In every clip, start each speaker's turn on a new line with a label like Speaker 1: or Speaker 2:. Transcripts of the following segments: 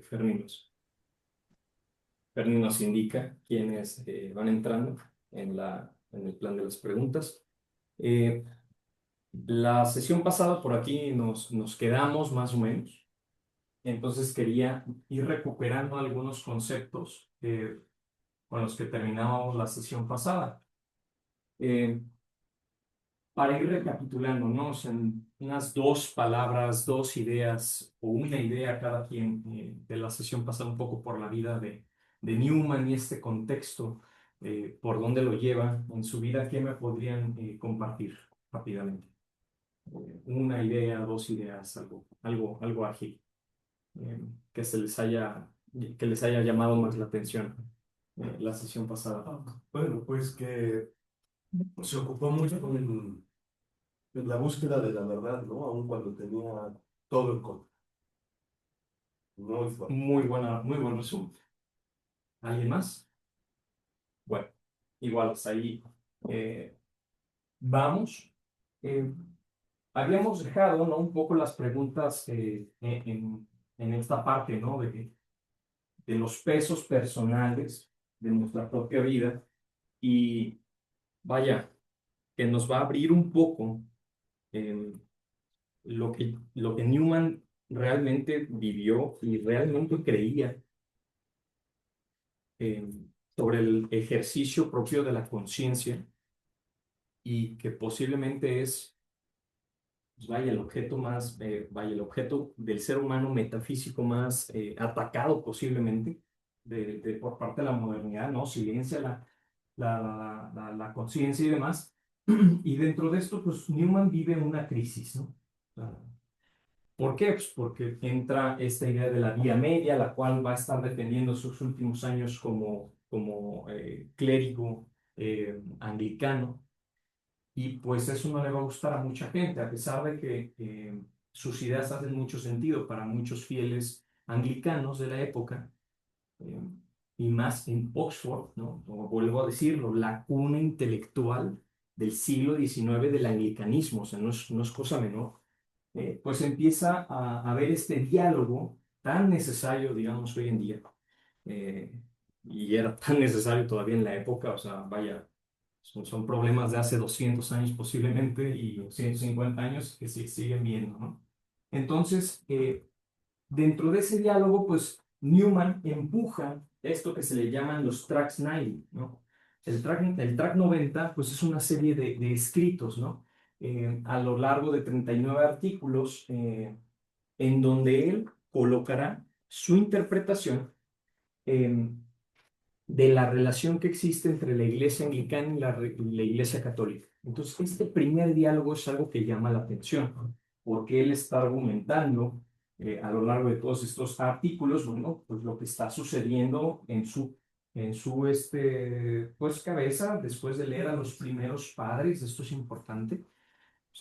Speaker 1: Fermín nos indica quiénes van entrando en el plan de las preguntas. Eh, la sesión pasada por aquí nos quedamos más o menos. Entonces quería ir recuperando algunos conceptos con los que terminábamos la sesión pasada. Eh, para ir recapitulándonos en unas dos palabras, dos ideas o una idea cada quien de la sesión pasada un poco por la vida de Newman y este contexto, por dónde lo lleva en su vida, ¿qué me podrían compartir rápidamente? Una idea, dos ideas, algo ágil, eh, que que les haya llamado más la atención la sesión pasada.
Speaker 2: Bueno, pues que se ocupó mucho en la búsqueda de la verdad, ¿no? Aun cuando tenía todo en contra. Muy fuerte.
Speaker 1: Muy buen resumen. ¿Alguien más? Bueno, igual hasta ahí eh, vamos. Eh, habíamos dejado, ¿no? Un poco las preguntas en esta parte, ¿no? De los pesos personales de nuestra propia vida y vaya, que nos va a abrir un poco eh, lo que Newman realmente vivió y realmente creía eh, sobre el ejercicio propio de la conciencia y que posiblemente es, pues vaya, el objeto más, vaya, el objeto del ser humano metafísico más atacado posiblemente por parte de la modernidad, ¿no? Silencia la conciencia y demás. Y dentro de esto, pues Newman vive una crisis, ¿no? ¿Por qué? Pues porque entra esta idea de la vía media, la cual va a estar defendiendo sus últimos años como clérigo anglicano. Y pues eso no le va a gustar a mucha gente, a pesar de que sus ideas hacen mucho sentido para muchos fieles anglicanos de la época, eh, y más en Oxford, ¿no? Como vuelvo a decirlo, la cuna intelectual del siglo XIX del anglicanismo, o sea, no es cosa menor. Pues empieza a ver este diálogo tan necesario, digamos, hoy en día, eh, y era tan necesario todavía en la época, o sea, vaya, son problemas de hace 200 años posiblemente y 150 años que se siguen viendo, ¿no? Entonces, dentro de ese diálogo, pues Newman empuja esto que se le llaman los tracks 90, ¿no? El track 90, pues es una serie de escritos, ¿no? A lo largo de 39 artículos, en donde él colocará su interpretación eh, de la relación que existe entre la iglesia anglicana y la iglesia católica. Entonces, este primer diálogo es algo que llama la atención, ¿no? Porque él está argumentando a lo largo de todos estos artículos, bueno, pues lo que está sucediendo pues, cabeza después de leer a los primeros padres, esto es importante.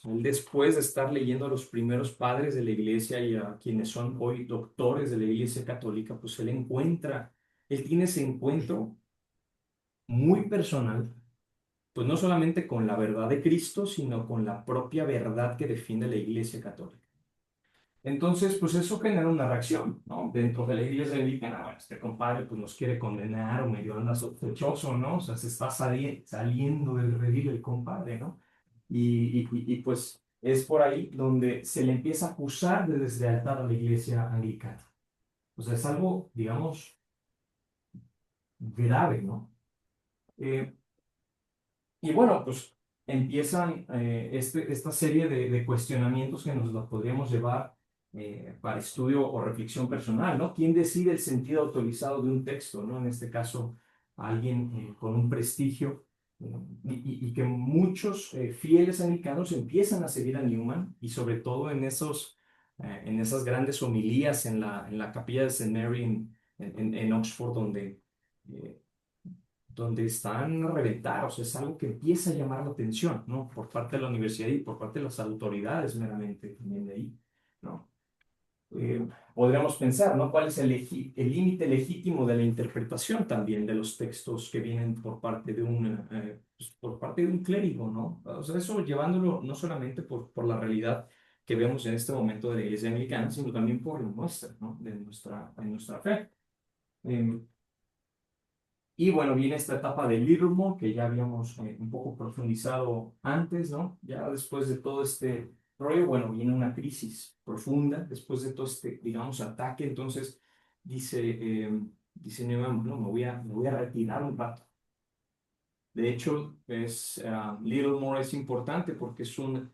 Speaker 1: Él después de estar leyendo a los primeros padres de la iglesia y a quienes son hoy doctores de la iglesia católica, pues él tiene ese encuentro muy personal, pues no solamente con la verdad de Cristo, sino con la propia verdad que defiende la iglesia católica. Entonces, pues eso genera una reacción, ¿no? Dentro de la iglesia anglicana, bueno, este compadre pues nos quiere condenar o medio anda sospechoso, ¿no? O sea, se está saliendo del redil el compadre, ¿no? Pues es por ahí donde se le empieza a acusar de deslealtad a la iglesia anglicana. O sea, es algo, digamos, grave, ¿no? Eh, y bueno, pues empiezan esta serie de cuestionamientos que nos los podríamos llevar para estudio o reflexión personal, ¿no? ¿Quién decide el sentido autorizado de un texto, ¿no? En este caso, alguien con un prestigio, y que muchos fieles anglicanos empiezan a seguir a Newman y sobre todo en esas grandes homilías en la capilla de St. Mary en Oxford, eh, donde están a reventar, o sea, es algo que empieza a llamar la atención, ¿no? Por parte de la universidad y por parte de las autoridades meramente también de ahí, ¿no? Podríamos pensar, ¿no? ¿Cuál es el límite legítimo de la interpretación también de los textos que vienen por parte de un clérigo, ¿no? O sea, eso llevándolo no solamente por la realidad que vemos en este momento de la Iglesia Anglicana, sino también por la nuestra, ¿no? De nuestra fe. Em, y bueno, viene esta etapa de Livermore, que ya habíamos un poco profundizado antes, ¿no? Ya después de todo este rollo, bueno, viene una crisis profunda, después de todo este, digamos, ataque, entonces dice Newman, no, me voy a retirar un rato. De hecho, Littlemore es importante porque es un,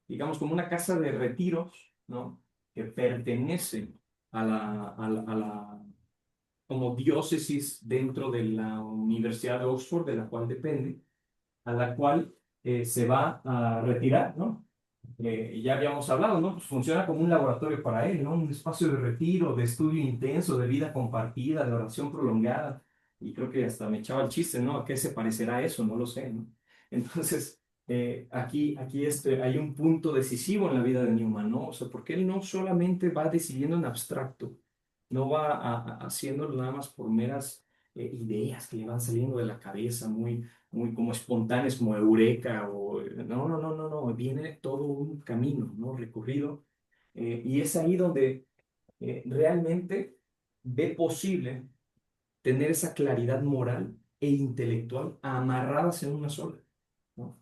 Speaker 1: digamos, como una casa de retiros, ¿no? Que pertenece a la como diócesis dentro de la Universidad de Oxford, de la cual depende, a la cual se va a retirar, ¿no? Ya habíamos hablado, ¿no? Pues funciona como un laboratorio para él, ¿no? Un espacio de retiro, de estudio intenso, de vida compartida, de oración prolongada. Y creo que hasta me echaba el chiste, ¿no? ¿A qué se parecerá eso? No lo sé, ¿no? Entonces, hay un punto decisivo en la vida de Newman, ¿no? O sea, porque él no solamente va decidiendo en abstracto, no va haciéndolo nada más por meras ideas que le van saliendo de la cabeza, muy como espontáneas, como eureka, o no, viene todo un camino, ¿no? Recorrido, y es ahí donde realmente ve posible tener esa claridad moral e intelectual amarradas en una sola, ¿no?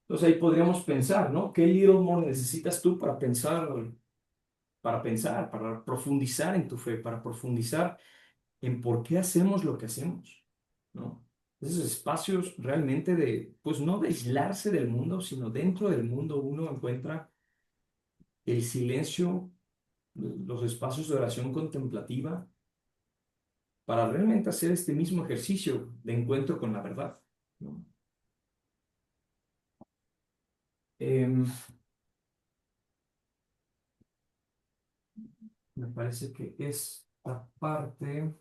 Speaker 1: Entonces ahí podríamos pensar, ¿no? ¿Qué little more necesitas tú para profundizar en tu fe, para profundizar en por qué hacemos lo que hacemos, ¿no? Esos espacios realmente pues no de aislarse del mundo, sino dentro del mundo uno encuentra el silencio, los espacios de oración contemplativa, para realmente hacer este mismo ejercicio de encuentro con la verdad, ¿no? Em, Me parece que esta parte,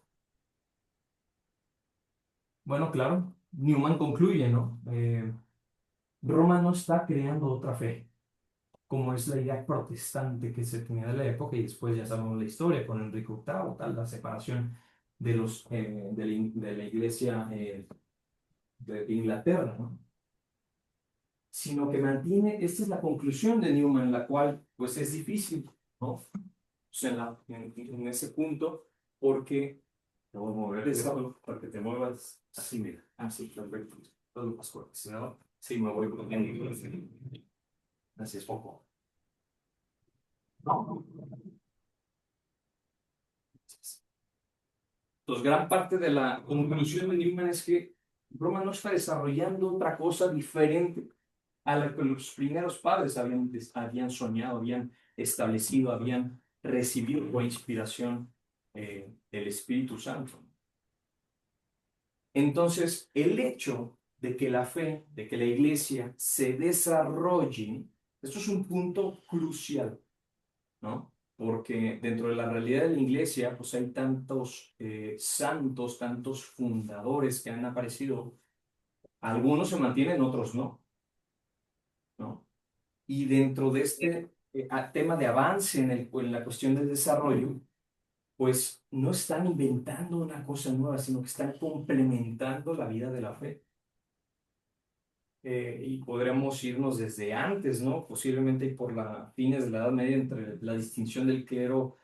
Speaker 1: bueno, claro, Newman concluye, ¿no? Roma no está creando otra fe, como es la idea protestante que se tenía de la época, y después ya sabemos la historia con Enrique VIII, tal, la separación de la iglesia de Inglaterra, ¿no? Sino que mantiene, esta es la conclusión de Newman, la cual pues es difícil, ¿no? O sea, en ese punto, porque
Speaker 2: Te voy a mover eso para que te muevas así, mira.
Speaker 1: así, perfecto, todo más corto, si no, sí, me voy poniendo, así es poco. No. Entonces, gran parte de la conclusión de Newman es que Roma no está desarrollando otra cosa diferente a la que los primeros padres habían soñado, habían establecido, habían recibido por inspiración del Espíritu Santo. Entonces, el hecho de que la fe, de que la iglesia se desarrolle, esto es un punto crucial, ¿no? Porque dentro de la realidad de la iglesia, pues hay tantos santos, tantos fundadores que han aparecido. Algunos se mantienen, otros no, ¿no? Y dentro de este tema de avance en la cuestión del desarrollo, pues no están inventando una cosa nueva, sino que están complementando la vida de la fe. Y podremos irnos desde antes, ¿no? Posiblemente por fines de la Edad Media, entre la distinción del clero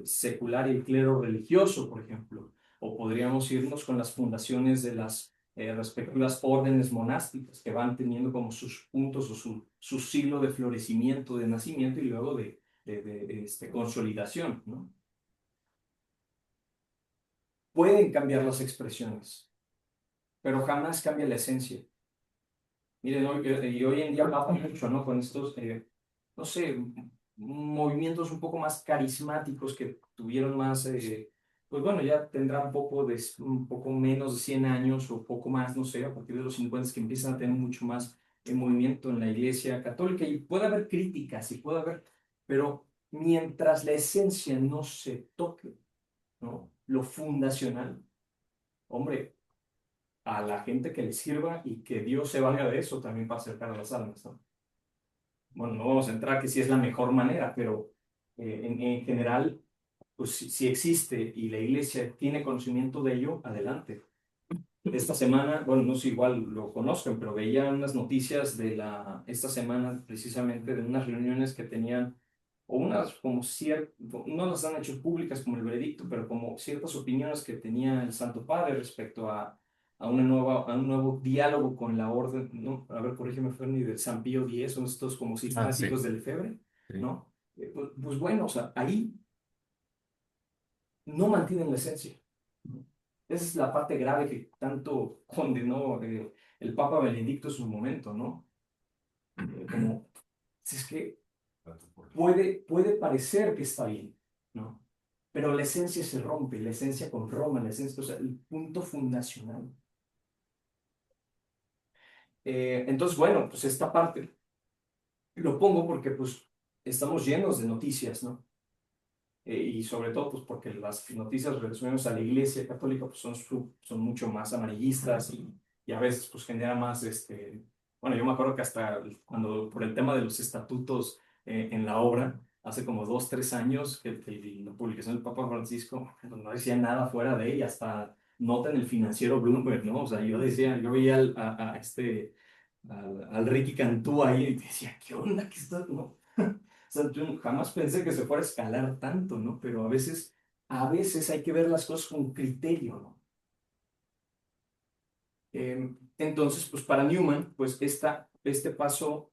Speaker 1: secular y el clero religioso, por ejemplo. O podríamos irnos con las fundaciones de las respectivas órdenes monásticas que van teniendo como sus puntos o su siglo de florecimiento, de nacimiento y luego de consolidación, ¿no? Pueden cambiar las expresiones, pero jamás cambia la esencia. Miren, y hoy en día pasa mucho, ¿no? Con estos, no sé, movimientos un poco más carismáticos que tuvieron más, pues bueno, ya tendrán un poco menos de 100 años o poco más, no sé, a partir de los 50 que empiezan a tener mucho más movimiento en la Iglesia Católica, y puede haber críticas y puede haber, pero mientras la esencia no se toque, ¿no? Lo fundacional, hombre, a la gente que le sirva y que Dios se valga de eso también para acercar a las almas, ¿no? Bueno, no vamos a entrar que si es la mejor manera, pero en general, pues si existe y la iglesia tiene conocimiento de ello, adelante. esta semana, bueno, no sé, igual lo conozcan, pero veía unas noticias esta semana precisamente de unas reuniones que tenían, o unas como ciertas, no las han hecho públicas como el veredicto, pero como ciertas opiniones que tenía el Santo Padre respecto a un nuevo diálogo con la orden, ¿no? A ver, corrígeme, Ferni, del San Pío X, son estos como
Speaker 3: Ah, sí.
Speaker 1: sistemáticos del efebre,
Speaker 3: Sí.
Speaker 1: ¿no? Pues bueno, o sea, ahí no mantienen la esencia. Esa es la parte grave que tanto condenó el Papa Benedicto en su momento, ¿no? Como, es que puede parecer que está bien, ¿no? Pero la esencia se rompe, la esencia con Roma, la esencia, o sea, el punto fundacional. Entonces, bueno, pues esta parte lo pongo porque pues estamos llenos de noticias, ¿no? Y sobre todo pues porque las noticias relacionadas a la Iglesia Católica pues son mucho más amarillistas y a veces pues genera más, bueno, yo me acuerdo que hasta cuando por el tema de los estatutos en la obra, hace como 2, 3 años que la publicación del Papa Francisco pues, no decía nada fuera de ella, hasta nota en el financiero Bloomberg, ¿no? O sea, yo veía al Ricky Cantú ahí y decía, ¿qué onda? ¿Qué está? ¿No? O sea, yo jamás pensé que se fuera a escalar tanto, ¿no? Pero a veces hay que ver las cosas con criterio, ¿no? Entonces, pues para Newman, pues este paso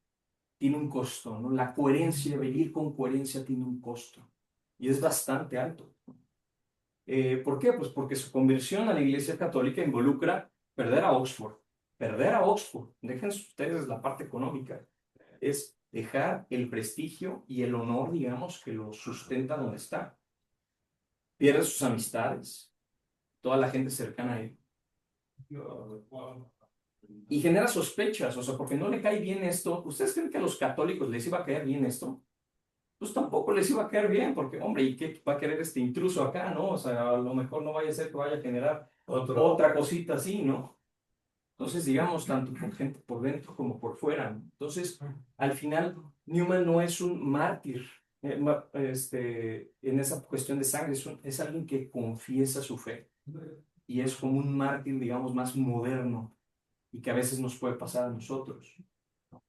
Speaker 1: tiene un costo, ¿no? La coherencia, vivir con coherencia tiene un costo y es bastante alto. ¿Por qué? Pues porque su conversión a la Iglesia Católica involucra perder a Oxford. Perder a Oxford, dejen ustedes la parte económica, es dejar el prestigio y el honor, digamos, que lo sustenta donde está. Pierde sus amistades, toda la gente cercana a él. Y genera sospechas, o sea, porque no le cae bien esto. ¿Ustedes creen que a los católicos les iba a caer bien esto? Pues tampoco les iba a caer bien, porque, hombre, ¿y qué va a querer este intruso acá, no? O sea, a lo mejor no vaya a ser que vaya a generar otra cosita así, ¿no? Entonces, digamos, tanto por gente por dentro como por fuera. Entonces, al final, Newman no es un mártir en esa cuestión de sangre, es alguien que confiesa su fe y es como un mártir, digamos, más moderno y que a veces nos puede pasar a nosotros,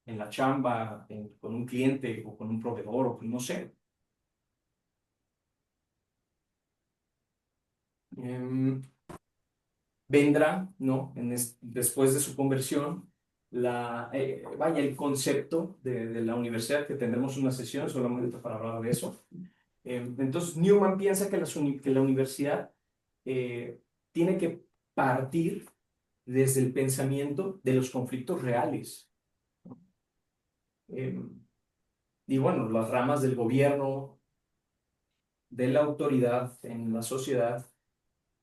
Speaker 1: en la chamba, con un cliente o con un proveedor o con, no sé. Em, Vendrá, ¿no? Después de su conversión, vaya, el concepto de la universidad, que tendremos una sesión solamente para hablar de eso. Entonces, Newman piensa que la universidad tiene que partir desde el pensamiento de los conflictos reales. Eh, y bueno, las ramas del gobierno, de la autoridad en la sociedad,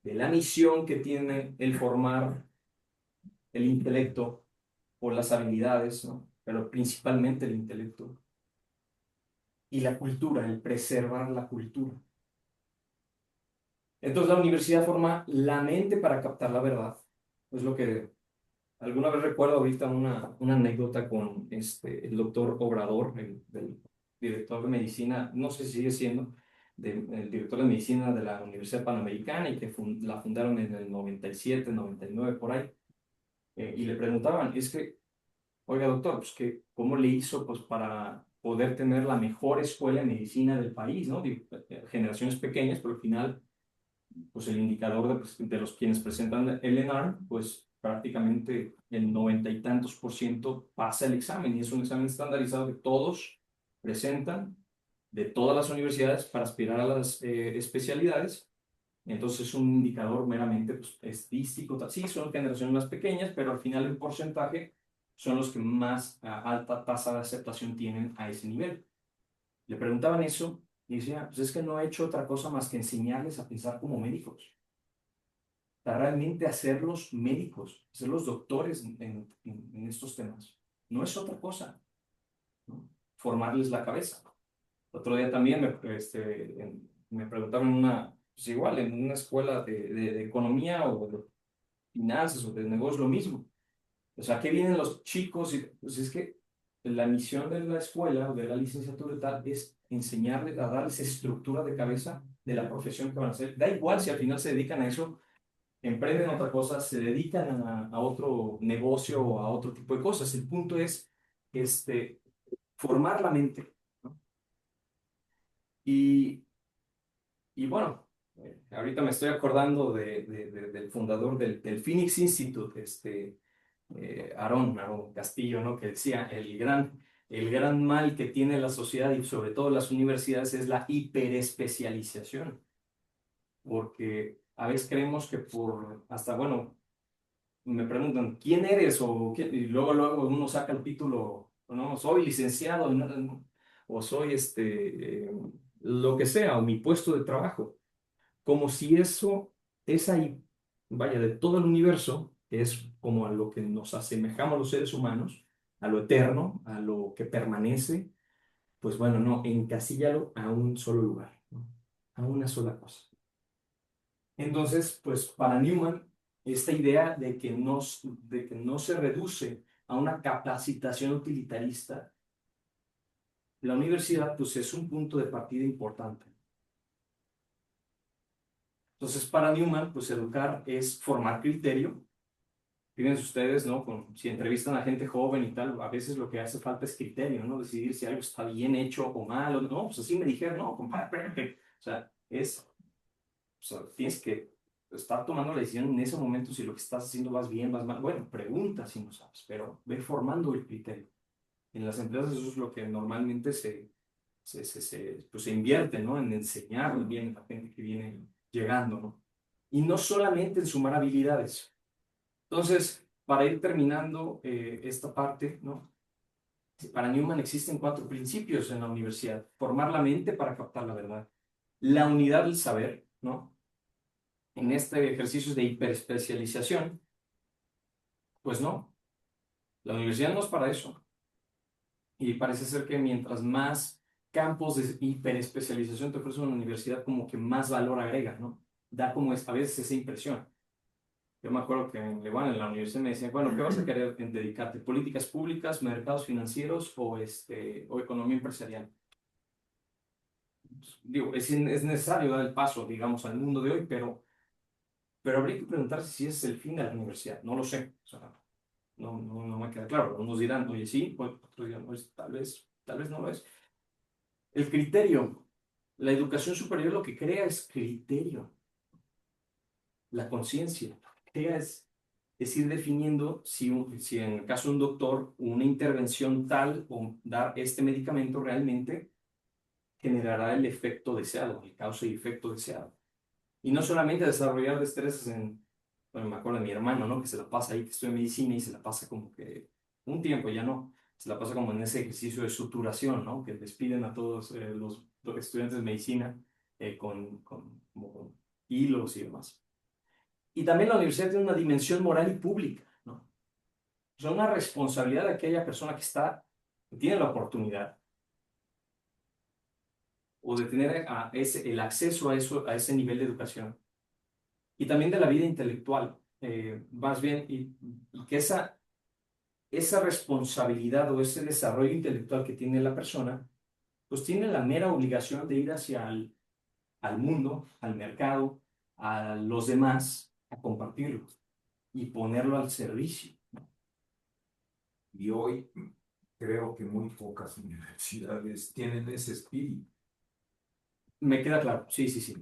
Speaker 1: de la misión que tiene el formar el intelecto o las habilidades, ¿no? Pero principalmente el intelecto. Y la cultura, el preservar la cultura. Entonces la universidad forma la mente para captar la verdad. Es lo que alguna vez recuerdo ahorita una anécdota con el doctor Obrador, del director de medicina, no sé si sigue siendo, el director de medicina de la Universidad Panamericana y que la fundaron en el 97, 99 por ahí. Y le preguntaban, es que oiga, doctor, pues que, ¿cómo le hizo pues, para poder tener la mejor escuela de medicina del país, ¿no? Digo, generaciones pequeñas, pero al final, pues el indicador de los quienes presentan el ENAR, pues prácticamente el 90 y tantos % pasa el examen y es un examen estandarizado que todos presentan de todas las universidades para aspirar a las especialidades. Entonces es un indicador meramente pues, estadístico. Sí, son generaciones más pequeñas, pero al final el porcentaje son los que más alta tasa de aceptación tienen a ese nivel. Le preguntaban eso y decía, pues es que no he hecho otra cosa más que enseñarles a pensar como médicos. Para realmente hacerlos médicos, hacerlos doctores en estos temas. No es otra cosa, ¿no? Formarles la cabeza. Otro día también me preguntaban pues igual, en una escuela de economía o de finanzas o de negocios, lo mismo. O sea, ¿qué vienen los chicos? Pues es que la misión de la escuela o de la licenciatura y tal es enseñarles a darles estructura de cabeza de la profesión que van a hacer. Da igual si al final se dedican a eso emprenden otra cosa, se dedican a otro negocio o a otro tipo de cosas. El punto es formar la mente, ¿no? Y, y bueno, ahorita me estoy acordando del fundador del Phoenix Institute, Aarón Castillo, ¿no? Que decía, el gran mal que tiene la sociedad y sobre todo las universidades es la hiperespecialización, porque a veces creemos que hasta, bueno, me preguntan, ¿quién eres? Y luego uno saca el título, ¿no? Soy licenciado, ¿no? O soy lo que sea, o mi puesto de trabajo. Como si eso es ahí, vaya, de todo el universo, que es como a lo que nos asemejamos los seres humanos, a lo eterno, a lo que permanece, pues bueno, no, encasíllalo a un solo lugar, ¿no? A una sola cosa. Entonces, pues para Newman, esta idea de que no se reduce a una capacitación utilitarista, la universidad pues es un punto de partida importante. Entonces, para Newman, pues educar es formar criterio. Fíjense ustedes, ¿no? Si entrevistan a gente joven y tal, a veces lo que hace falta es criterio, ¿no? Decidir si algo está bien hecho o mal, o no, pues así me dijeron, no, compadre, espérate. O sea, tienes que estar tomando la decisión en ese momento si lo que estás haciendo vas bien, vas mal. Bueno, pregunta si no sabes, pero ve formando el criterio. En las empresas eso es lo que normalmente pues se invierte, ¿no? En enseñar bien a la gente que viene llegando, ¿no? Y no solamente en sumar habilidades. Entonces, para ir terminando esta parte, ¿no? Para Newman existen 4 principios en la universidad. Formar la mente para captar la verdad. La unidad del saber, ¿no? En este ejercicio de hiperespecialización, pues no, la universidad no es para eso. Y parece ser que mientras más campos de hiperespecialización te ofrece una universidad, como que más valor agrega, ¿no? Da como a veces esa impresión. Yo me acuerdo que en la universidad me decían, bueno, ¿qué vas a querer dedicarte? ¿Políticas públicas, mercados financieros o economía empresarial? Digo, es necesario dar el paso, digamos, al mundo de hoy, pero habría que preguntarse si ese es el fin de la universidad. No lo sé. O sea, no me queda claro. Unos dirán, oye, sí, otros dirán, pues, tal vez no lo es. El criterio. La educación superior lo que crea es criterio. La conciencia. Crea es ir definiendo si en el caso de un doctor, una intervención tal o dar este medicamento realmente generará el efecto deseado, el causa y efecto deseado. Y no solamente desarrollar destrezas bueno, me acuerdo de mi hermano, ¿no? Que se la pasa ahí, que estudia medicina y se la pasa como que un tiempo ya no, se la pasa como en ese ejercicio de suturación, ¿no? Que les piden a todos los estudiantes de medicina como con hilos y demás. Y también la universidad tiene una dimensión moral y pública, ¿no? O sea, una responsabilidad de aquella persona que tiene la oportunidad o de tener el acceso a ese nivel de educación y también de la vida intelectual, más bien, y que esa responsabilidad o ese desarrollo intelectual que tiene la persona, pues tiene la mera obligación de ir hacia al mundo, al mercado, a los demás, a compartirlo y ponerlo al servicio.
Speaker 3: Y hoy creo que muy pocas universidades tienen ese espíritu.
Speaker 1: Me queda claro, sí, sí, sí,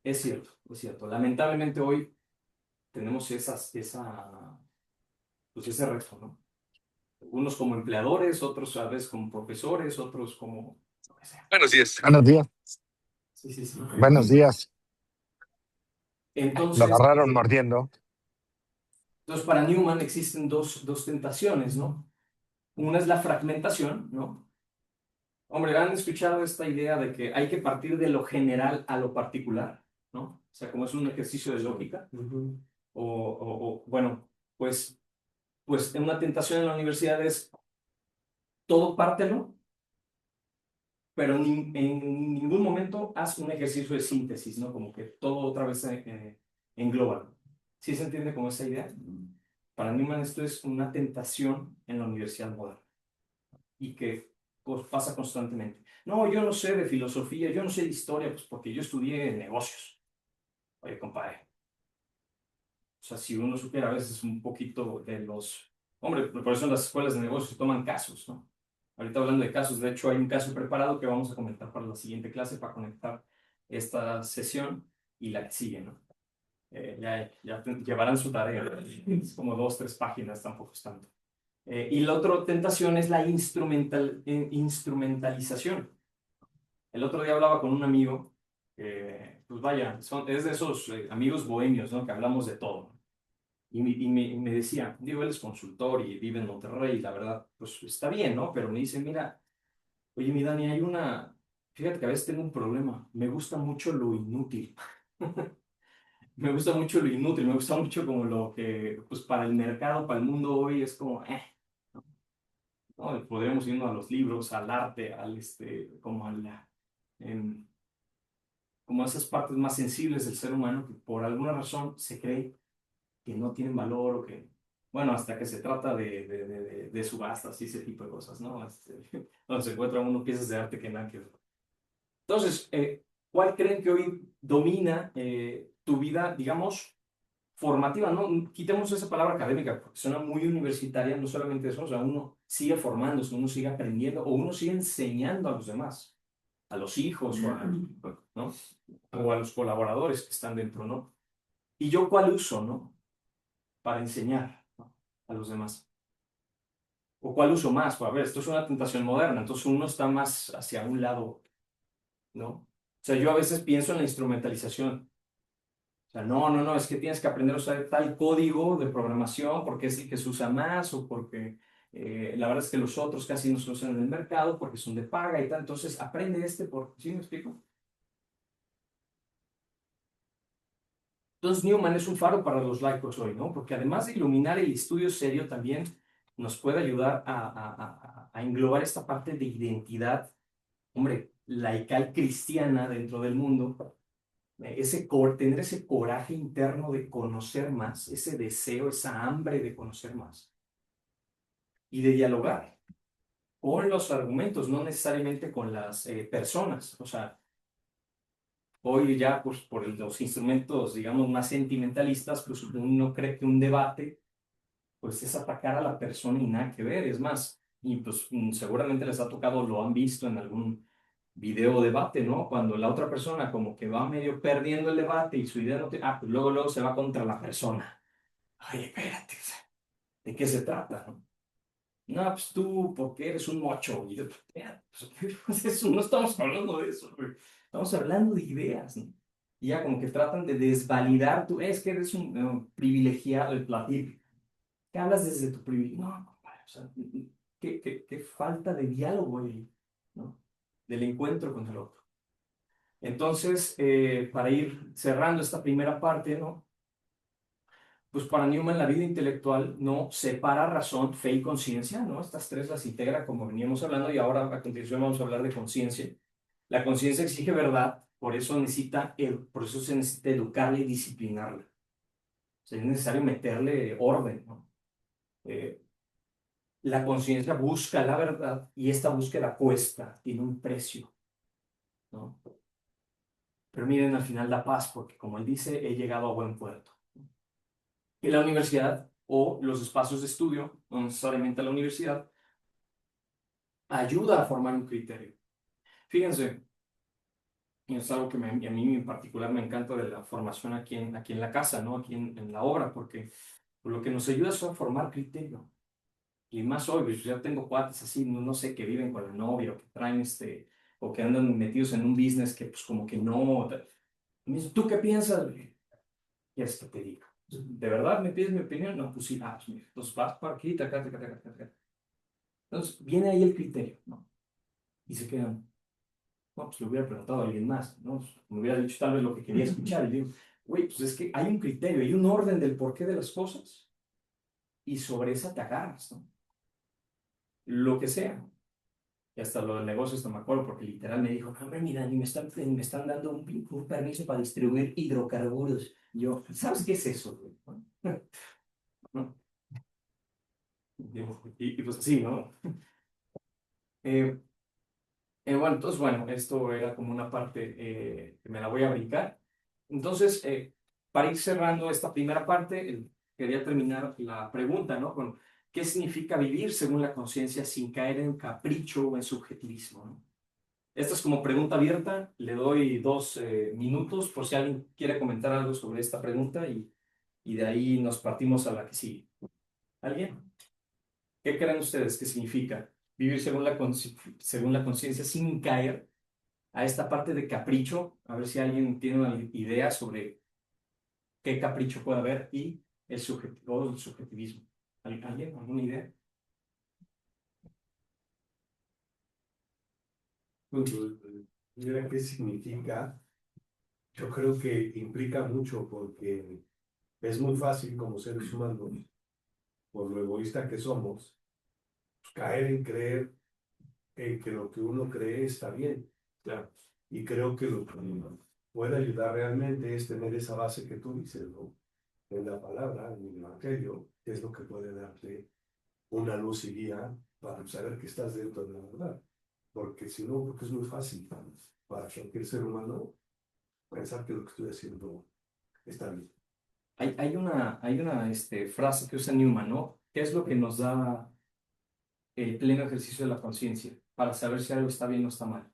Speaker 1: es cierto, es cierto. Lamentablemente hoy tenemos pues ese reto, ¿no? Unos como empleadores, otros a veces como profesores, otros como lo que sea.
Speaker 4: Buenos días. Buenos días.
Speaker 1: Sí, sí, sí.
Speaker 4: Buenos días. Lo
Speaker 1: Entonces,
Speaker 4: agarraron mordiendo.
Speaker 1: para Newman existen dos tentaciones, ¿no? Una es la fragmentación, ¿no? Hombre, ¿han escuchado esta idea de que hay que partir de lo general a lo particular, ¿no? O sea, como es un ejercicio de lógica. Bueno, pues en una tentación en la universidad es todo pártelo, pero en ningún momento haz un ejercicio de síntesis, ¿no? Como que todo otra vez engloba. ¿Sí se entiende como esa idea? Para Newman esto es una tentación en la universidad moderna y que pues, pasa constantemente. No, yo no sé de filosofía, yo no sé de historia, pues porque yo estudié negocios. Oye, compadre, sea, si uno supiera a veces un poquito de los... Hombre, por eso en las escuelas de negocios se toman casos, ¿no? Ahorita hablando de casos, de hecho hay un caso preparado que vamos a comentar para la siguiente clase para conectar esta sesión y la que sigue, ¿no? Llevarán su tarea, ¿no? Es como 2, 3 páginas, tampoco es tanto. Y la otra tentación es la instrumentalización. El otro día hablaba con un amigo, pues vaya, es de esos amigos bohemios, ¿no? Que hablamos de todo. Y me decía, digo, él es consultor y vive en Monterrey, y la verdad, pues está bien, ¿no? Pero me dice, mira, oye, mi Dani, fíjate que a veces tengo un problema, me gusta mucho lo inútil. Me gusta mucho lo inútil, me gusta mucho como lo que, pues para el mercado, para el mundo hoy es como, ¿no? Podríamos irnos a los libros, al arte, como a em, como a esas partes más sensibles del ser humano que por alguna razón se cree que no tienen valor o que, bueno, hasta que se trata de subastas y ese tipo de cosas, ¿no? Donde se encuentra uno piezas de arte que nada que ver. Entonces, ¿cuál creen que hoy domina tu vida, digamos, formativa, ¿no? Quitemos esa palabra académica, porque suena muy universitaria, no solamente eso, o sea, uno sigue formándose, uno sigue aprendiendo, o uno sigue enseñando a los demás, a los hijos, ¿no? O a los colaboradores que están dentro, ¿no? ¿Y yo cuál uso, ¿no? Para enseñar, ¿no? A los demás. ¿O cuál uso más? Pues a ver, esto es una tentación moderna, entonces uno está más hacia un lado, ¿no? O sea, yo a veces pienso en la instrumentalización. O sea, no, es que tienes que aprender a usar tal código de programación porque es el que se usa más o porque la verdad es que los otros casi no se usan en el mercado porque son de paga y tal. Entonces, aprende ¿sí me explico? Entonces, Newman es un faro para los laicos hoy, ¿no? Porque además de iluminar el estudio serio, también nos puede ayudar a englobar esta parte de identidad, hombre, laical cristiana dentro del mundo, tener ese coraje interno de conocer más, ese deseo, esa hambre de conocer más y de dialogar con los argumentos, no necesariamente con las personas. O sea, hoy ya pues, por los instrumentos, digamos, más sentimentalistas, pues uno cree que un debate pues es atacar a la persona y nada que ver. Es más, y pues seguramente les ha tocado, lo han visto en algún video o debate, ¿no? Cuando la otra persona como que va medio perdiendo el debate y su idea no te... pues luego se va contra la persona. Oye, espérate, o sea, ¿de qué se trata, no? No, pues tú, porque eres un mocho. Y yo, pues eso, no estamos hablando de eso, güey. Estamos hablando de ideas, ¿no? Y ya como que tratan de desvalidar es que eres un privilegiado, el platir. ¿Qué hablas desde tu privilegio? No, compadre, o sea, qué falta de diálogo hay, ¿no? Del encuentro con el otro. Entonces, para ir cerrando esta primera parte, ¿no? Pues para Newman la vida intelectual no separa razón, fe y conciencia, ¿no? Estas tres las integra como veníamos hablando y ahora a continuación vamos a hablar de conciencia. La conciencia exige verdad, por eso se necesita educarla y disciplinarla. O sea, es necesario meterle orden, ¿no? Eh, la conciencia busca la verdad y esta búsqueda cuesta, tiene un precio, ¿no? Pero miren, al final da paz, porque como él dice, he llegado a buen puerto. Y la universidad o los espacios de estudio, no necesariamente la universidad, ayuda a formar un criterio. Fíjense, y es algo que a mí en particular me encanta de la formación aquí en la casa, ¿no? Aquí en la obra, porque lo que nos ayuda es a formar criterio. Y más hoy, pues ya tengo cuates así, no sé, que viven con la novia o que traen o que andan metidos en un business que pues como que no. Me dice, ¿tú qué piensas? Y es que te digo. ¿De verdad me pides mi opinión? No, pues sí, pues mira, entonces vas por aquí, taca, taca, taca, taca. Entonces viene ahí el criterio, ¿no? Y se quedan, no, pues le hubiera preguntado a alguien más, ¿no? Pues, me hubiera dicho tal vez lo que quería escuchar. Y digo, güey, pues es que hay un criterio, hay un orden del porqué de las cosas. Y sobre esa te agarras, ¿no? Lo que sea. Y hasta lo del negocio hasta me acuerdo, porque literal me dijo, hombre, mira, me están dando un permiso para distribuir hidrocarburos. Y yo, ¿sabes qué es eso, güey? ¿No? Y pues así, ¿no? Eh, bueno, esto era como una parte que me la voy a brincar. Entonces, para ir cerrando esta primera parte, quería terminar la pregunta, ¿no? Con ¿qué significa vivir según la conciencia sin caer en capricho o en subjetivismo, ¿no? Esta es como pregunta abierta. Le doy 2 minutos por si alguien quiere comentar algo sobre esta pregunta y de ahí nos partimos a la que sigue. ¿Alguien? ¿Qué creen ustedes que significa vivir según la conciencia sin caer a esta parte de capricho? A ver si alguien tiene una idea sobre qué capricho puede haber y el subjetivismo. ¿Alguien? ¿Alguna idea?
Speaker 2: Pues, mira qué significa. Yo creo que implica mucho porque es muy fácil como seres humanos, por lo egoísta que somos, caer en creer en que lo que uno cree está bien.
Speaker 1: Claro.
Speaker 2: Y creo que lo que puede ayudar realmente es tener esa base que tú dices, ¿no? En la palabra, en el evangelio, que es lo que puede darte una luz y guía para saber que estás dentro de la verdad. Porque si no, porque es muy fácil para cualquier ser humano pensar que lo que estoy haciendo está bien.
Speaker 1: Hay una frase que usa Newman, ¿no? ¿Qué es lo que nos da el pleno ejercicio de la conciencia para saber si algo está bien o está mal?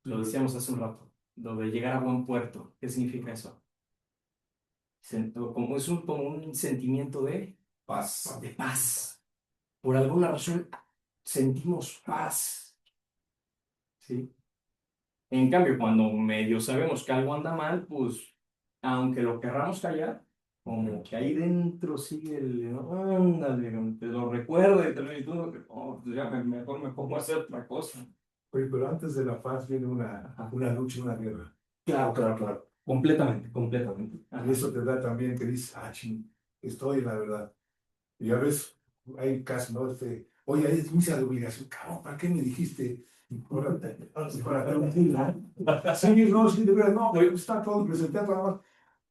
Speaker 1: Lo decíamos hace un rato, lo de llegar a buen puerto. ¿Qué significa eso? Como un sentimiento
Speaker 3: Paz.
Speaker 1: de paz. Por alguna razón sentimos paz, ¿sí? En cambio, cuando medio sabemos que algo anda mal, pues, aunque lo querramos callar, como que ahí dentro sigue ¿no? Ándale, te lo recuerdo y todo, oh, pues ya mejor me pongo a hacer otra cosa.
Speaker 2: Oye, pero antes de la paz viene
Speaker 1: Ajá.
Speaker 2: una lucha, una guerra.
Speaker 1: Claro, claro, claro. Completamente, completamente. Ajá.
Speaker 2: Y eso te da también que dices, ah, ching, estoy en la verdad. Y a veces hay casos, ¿no? Oye, es mucha de obligación. Cabrón, ¿para qué me dijiste? Para preguntar. Sí, no, sí, de verdad, no, güey, está todo, presenté a trabajar.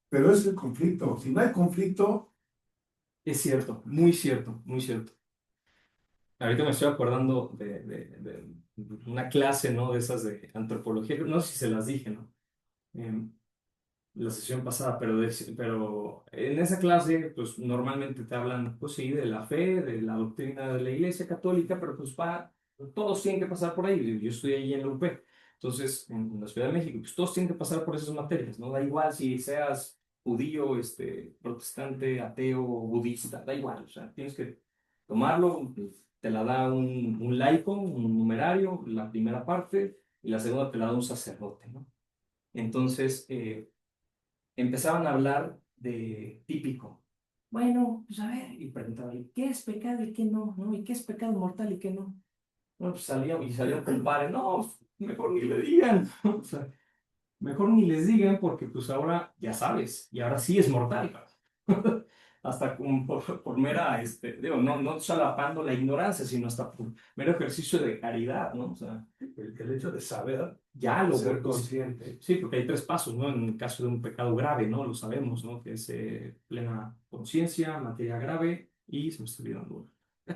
Speaker 2: Pero es el conflicto. Si no hay conflicto,
Speaker 1: Es cierto, muy cierto, muy cierto. Ahorita me estoy acordando de una clase, ¿no? De esas de antropología, no sé si se las dije, ¿no? Em, la sesión pasada, pero en esa clase, pues normalmente te hablan, pues sí, de la fe, de la doctrina de la Iglesia Católica, pero pues todos tienen que pasar por ahí. Yo estoy ahí en la UP, entonces en la Ciudad de México, pues todos tienen que pasar por esas materias, ¿no? Da igual si seas judío, protestante, ateo, budista, da igual, o sea, tienes que tomarlo, te la da un laico, un numerario, la primera parte, y la segunda te la da un sacerdote, ¿no? Entonces, empezaban a hablar de típico. Bueno, pues a ver, y preguntaban, ¿qué es pecado y qué no? ¿No? ¿Y qué es pecado mortal y qué no? Bueno, pues salía un compadre, no, mejor ni le digan, o sea, mejor ni les digan porque pues ahora ya sabes, y ahora sí es mortal. Hasta por mera, digo, no solapando la ignorancia, sino hasta por mero ejercicio de caridad, ¿no? O sea,
Speaker 2: el hecho de saber,
Speaker 1: ya lo
Speaker 2: ser
Speaker 1: vuelves.
Speaker 2: consciente.
Speaker 1: Sí, porque hay 3 pasos, ¿no? En el caso de un pecado grave, ¿no? Lo sabemos, ¿no? Que es plena conciencia, materia grave y se me está olvidando uno.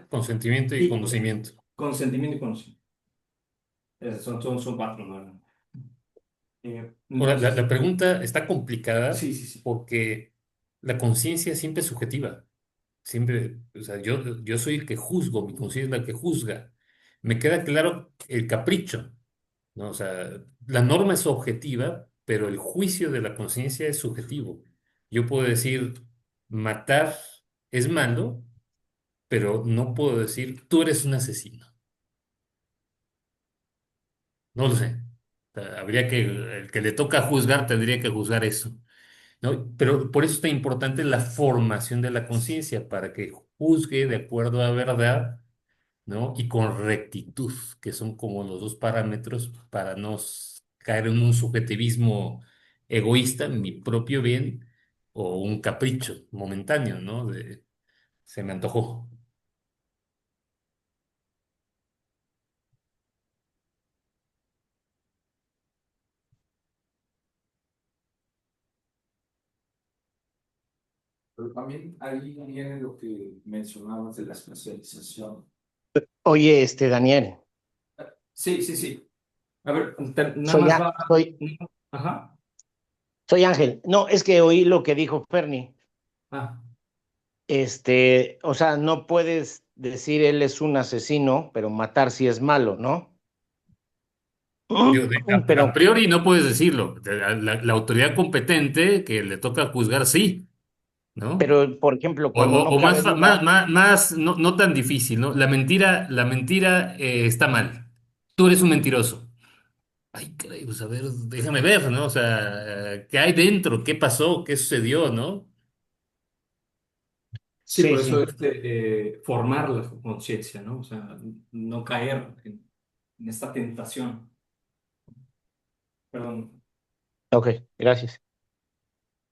Speaker 4: Consentimiento y
Speaker 1: Y
Speaker 4: conocimiento.
Speaker 1: consentimiento y conocimiento. Son 4, ¿no?
Speaker 4: Ahora, la
Speaker 1: Entonces,
Speaker 4: pregunta está complicada
Speaker 1: sí, sí, sí.
Speaker 4: porque la conciencia siempre es subjetiva. Siempre, o sea, yo soy el que juzgo, mi conciencia es la que juzga. Me queda claro el capricho, ¿no? O sea, la norma es objetiva, pero el juicio de la conciencia es subjetivo. Yo puedo decir, matar es malo, pero no puedo decir, tú eres un asesino. No lo sé. O sea, habría que, el que le toca juzgar tendría que juzgar eso, ¿no? Pero por eso está importante la formación de la conciencia, para que juzgue de acuerdo a verdad, ¿no? Y con rectitud, que son como los dos parámetros para no caer en un subjetivismo egoísta, en mi propio bien, o un capricho momentáneo, ¿no? De, se me antojó.
Speaker 3: Pero también ahí viene lo que mencionabas de la especialización.
Speaker 5: Oye, Daniel,
Speaker 1: Sí, sí, sí. A ver, nada
Speaker 5: soy,
Speaker 1: más
Speaker 5: a-
Speaker 1: va.
Speaker 5: soy,
Speaker 1: Ajá.
Speaker 5: Soy Ángel. No, es que oí lo que dijo Ferni.
Speaker 1: Ah,
Speaker 5: O sea, no puedes decir él es un asesino, pero matar sí es malo, ¿no?
Speaker 4: Digo, a
Speaker 5: Pero,
Speaker 4: priori no puedes decirlo. La autoridad competente que le toca juzgar, sí, ¿no?
Speaker 5: por ejemplo,
Speaker 4: O,
Speaker 5: cuando
Speaker 4: o-
Speaker 5: no
Speaker 4: o más,
Speaker 5: cabe duda,
Speaker 4: más, no, no tan difícil, ¿no? La mentira está mal. Tú eres un mentiroso. Ay, caray, pues a ver, déjame ver, ¿no? O sea, ¿qué hay dentro? ¿Qué pasó? ¿Qué sucedió? ¿No?
Speaker 1: sí,
Speaker 5: sí,
Speaker 1: por eso
Speaker 5: sí.
Speaker 1: formar la conciencia, ¿no? O sea, no caer en esta tentación. Perdón.
Speaker 5: Ok, gracias.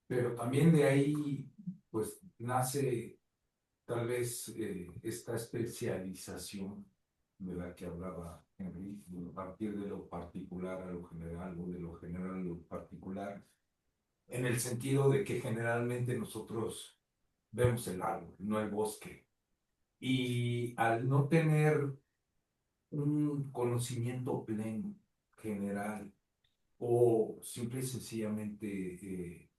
Speaker 3: Pero también de ahí, pues, nace tal vez esta especialización de la que hablaba Henry, de partir de lo particular a lo general o de lo general a lo particular, en el sentido de que generalmente nosotros vemos el árbol, no el bosque. Y al no tener un conocimiento pleno, general, o simple y sencillamente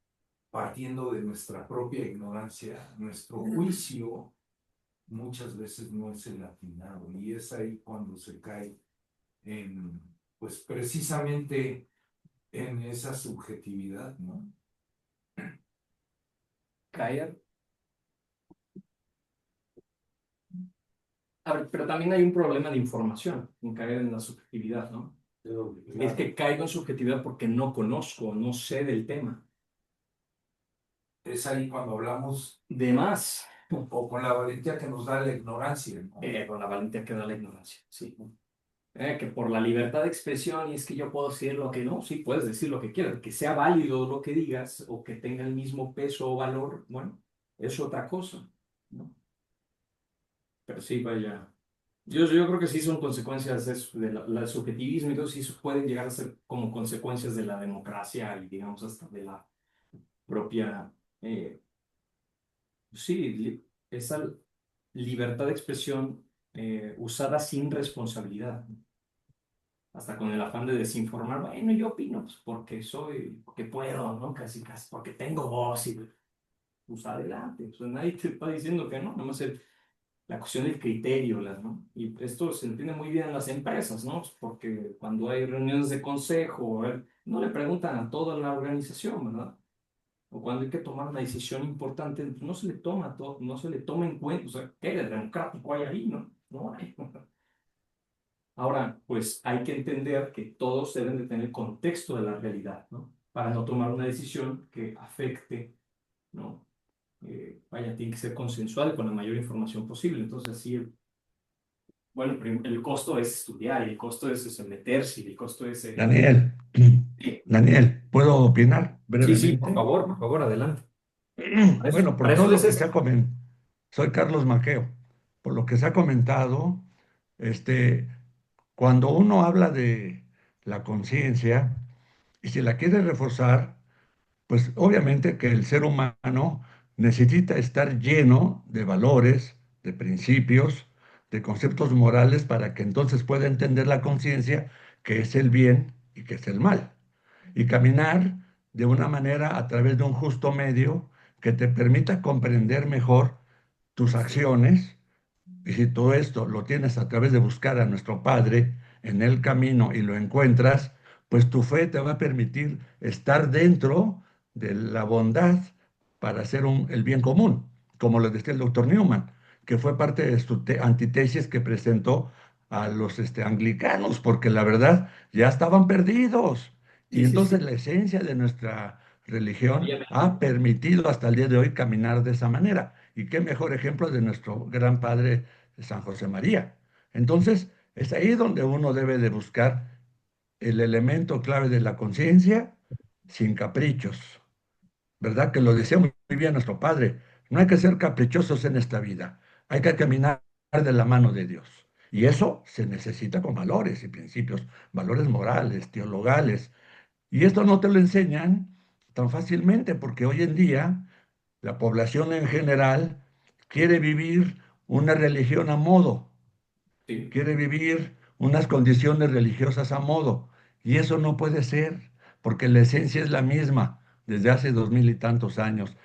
Speaker 3: partiendo de nuestra propia ignorancia, nuestro juicio muchas veces no es el atinado y es ahí cuando se cae en, pues precisamente en esa subjetividad, ¿no?
Speaker 1: Caer. A ver, pero también hay un problema de información en caer en la subjetividad, ¿no? Es que caigo en subjetividad porque no conozco, no sé del tema.
Speaker 3: Es ahí cuando hablamos
Speaker 1: De más,
Speaker 3: o con la valentía que nos da la ignorancia, ¿no?
Speaker 1: con la valentía que da la ignorancia, sí. Que por la libertad de expresión y es que yo puedo decir lo que no, sí, puedes decir lo que quieras, que sea válido lo que digas o que tenga el mismo peso o valor, bueno, es otra cosa, ¿no? Pero sí, vaya. Yo creo que sí son consecuencias de, del subjetivismo y todo, sí pueden llegar a ser como consecuencias de la democracia y digamos hasta de la propia, eh, sí, esa libertad de expresión usada sin responsabilidad, ¿no? Hasta con el afán de desinformar, bueno, yo opino, pues porque soy, porque puedo, ¿no? Casi, casi, porque tengo voz y pues adelante, pues nadie te está diciendo que no, nomás la cuestión del criterio, ¿no? Y esto se entiende muy bien en las empresas, ¿no? Porque cuando hay reuniones de consejo, no le preguntan a toda la organización, ¿verdad? O cuando hay que tomar una decisión importante, pues, no se le toma todo, no se le toma en cuenta, o sea, ¿qué de democrático hay ahí, no? No hay. Ahora, pues hay que entender que todos deben de tener contexto de la realidad, ¿no? Para no tomar una decisión que afecte, ¿no? Vaya, tiene que ser consensual con la mayor información posible. Entonces, sí, bueno, el costo es estudiar, y el costo es someterse, y el costo es...
Speaker 6: Daniel,
Speaker 1: sí,
Speaker 6: Daniel, ¿puedo opinar
Speaker 1: sí, sí,
Speaker 6: brevemente?
Speaker 1: por favor, adelante.
Speaker 6: Bueno, por
Speaker 1: Para
Speaker 6: todo
Speaker 1: eso
Speaker 6: lo
Speaker 1: es
Speaker 6: que se
Speaker 1: esto.
Speaker 6: ha comentado, soy Carlos Maqueo. Por lo que se ha comentado, este, cuando uno habla de la conciencia y si la quiere reforzar, pues obviamente que el ser humano necesita estar lleno de valores, de principios, de conceptos morales para que entonces pueda entender la conciencia, que es el bien y que es el mal, y caminar de una manera a través de un justo medio que te permita comprender mejor tus acciones. Y si todo esto lo tienes a través de buscar a nuestro Padre en el camino y lo encuentras, pues tu fe te va a permitir estar dentro de la bondad para hacer el bien común, como lo decía el doctor Newman, que fue parte de su antitesis que presentó a los anglicanos, porque la verdad ya estaban perdidos. Y
Speaker 1: Sí, sí,
Speaker 6: entonces
Speaker 1: sí.
Speaker 6: la esencia de nuestra religión
Speaker 1: Obviamente.
Speaker 6: ha permitido hasta el día de hoy caminar de esa manera. Y qué mejor ejemplo de nuestro gran padre San José María. Entonces, es ahí donde uno debe de buscar el elemento clave de la conciencia sin caprichos, ¿verdad? Que lo decía muy bien nuestro padre. No hay que ser caprichosos en esta vida, hay que caminar de la mano de Dios. Y eso se necesita con valores y principios, valores morales, teologales. Y esto no te lo enseñan tan fácilmente porque hoy en día la población en general quiere vivir una religión a modo,
Speaker 1: Sí.
Speaker 6: quiere vivir unas condiciones religiosas a modo. Y eso no puede ser, porque la esencia es la misma. desde hace 2000 y tantos años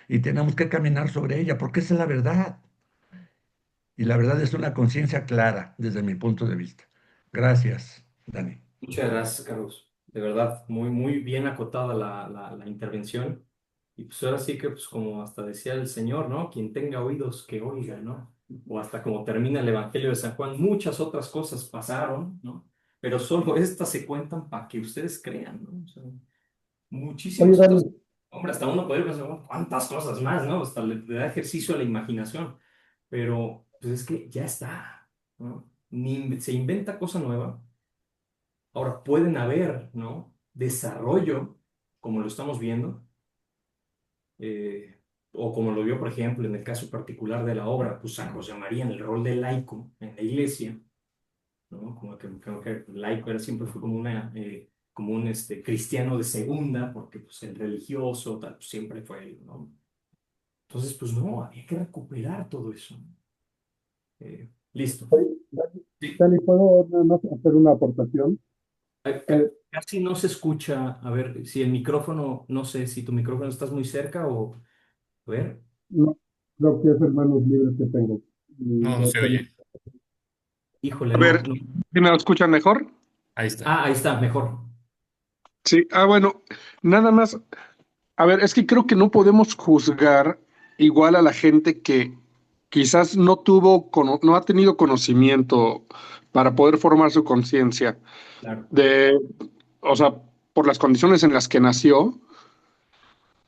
Speaker 6: y tenemos que caminar sobre ella porque esa es la verdad. Y la verdad es una conciencia clara desde mi punto de vista. Gracias, Dani.
Speaker 1: Muchas gracias, Carlos. De verdad, muy bien acotada la intervención. Y pues ahora sí que, pues como hasta decía el Señor, ¿no? Quien tenga oídos, que oiga, ¿no? O hasta como termina el Evangelio de San Juan, muchas otras cosas pasaron, ¿no? Pero solo estas se cuentan para que ustedes crean, ¿no? O sea,
Speaker 7: Oye,
Speaker 1: muchísimas otras.
Speaker 7: Dani,
Speaker 1: Hombre, hasta uno puede pensar, "Bueno, ¿cuántas cosas más, no? Hasta le da ejercicio a la imaginación. Pero, pues es que ya está, ¿no? Ni se inventa cosa nueva. Ahora, pueden haber, ¿no? Desarrollo, como lo estamos viendo, eh, o como lo vio, por ejemplo, en el caso particular de la obra, pues San José María en el rol de laico en la iglesia, ¿no? Como que laico era, siempre fue como como un cristiano de segunda, porque pues el religioso, tal, pues, siempre fue él, ¿no? Entonces, pues no, había que recuperar todo eso. Listo.
Speaker 7: oye,
Speaker 1: Sí.
Speaker 7: Dani, ¿puedo nada más hacer una aportación? Eh,
Speaker 1: Casi no se escucha. A ver, si el micrófono, no sé si tu micrófono estás muy cerca o. A ver.
Speaker 7: no, creo que es hermanos libres que tengo.
Speaker 4: No, no se
Speaker 7: Tengo-
Speaker 4: oye.
Speaker 1: Híjole,
Speaker 8: A
Speaker 1: no,
Speaker 8: ver,
Speaker 1: no.
Speaker 8: ¿sí me escuchan mejor?
Speaker 4: Ahí está.
Speaker 1: Ah, ahí está, mejor.
Speaker 8: Sí, bueno, nada más. A ver, es que creo que no podemos juzgar igual a la gente que quizás no ha tenido conocimiento para poder formar su conciencia
Speaker 1: Claro.
Speaker 8: de, o sea, por las condiciones en las que nació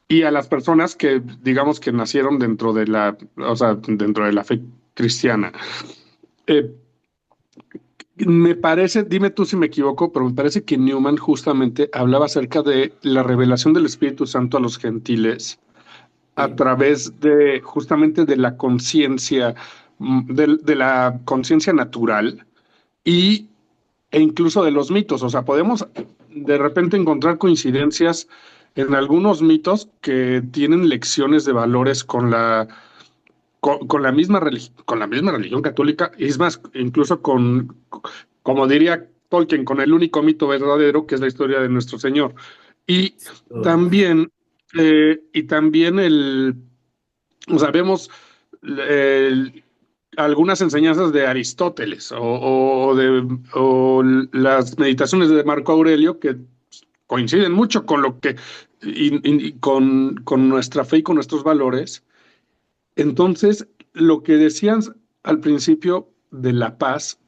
Speaker 8: y a las personas que, digamos, que nacieron dentro de o sea, dentro de la fe cristiana. Eh, Me parece, dime tú si me equivoco, pero me parece que Newman justamente hablaba acerca de la revelación del Espíritu Santo a los gentiles a
Speaker 1: Sí.
Speaker 8: través de justamente de la conciencia, de la conciencia natural y, e incluso de los mitos. O sea, podemos de repente encontrar coincidencias en algunos mitos que tienen lecciones de valores con con la misma religión católica, y es más, incluso como diría Tolkien, con el único mito verdadero, que es la historia de nuestro Señor. Y
Speaker 1: Todo.
Speaker 8: también, y también o sea, vemos el- algunas enseñanzas de Aristóteles o las meditaciones de Marco Aurelio que coinciden mucho con lo que, con nuestra fe y con nuestros valores. Entonces, lo que decían al principio de la paz,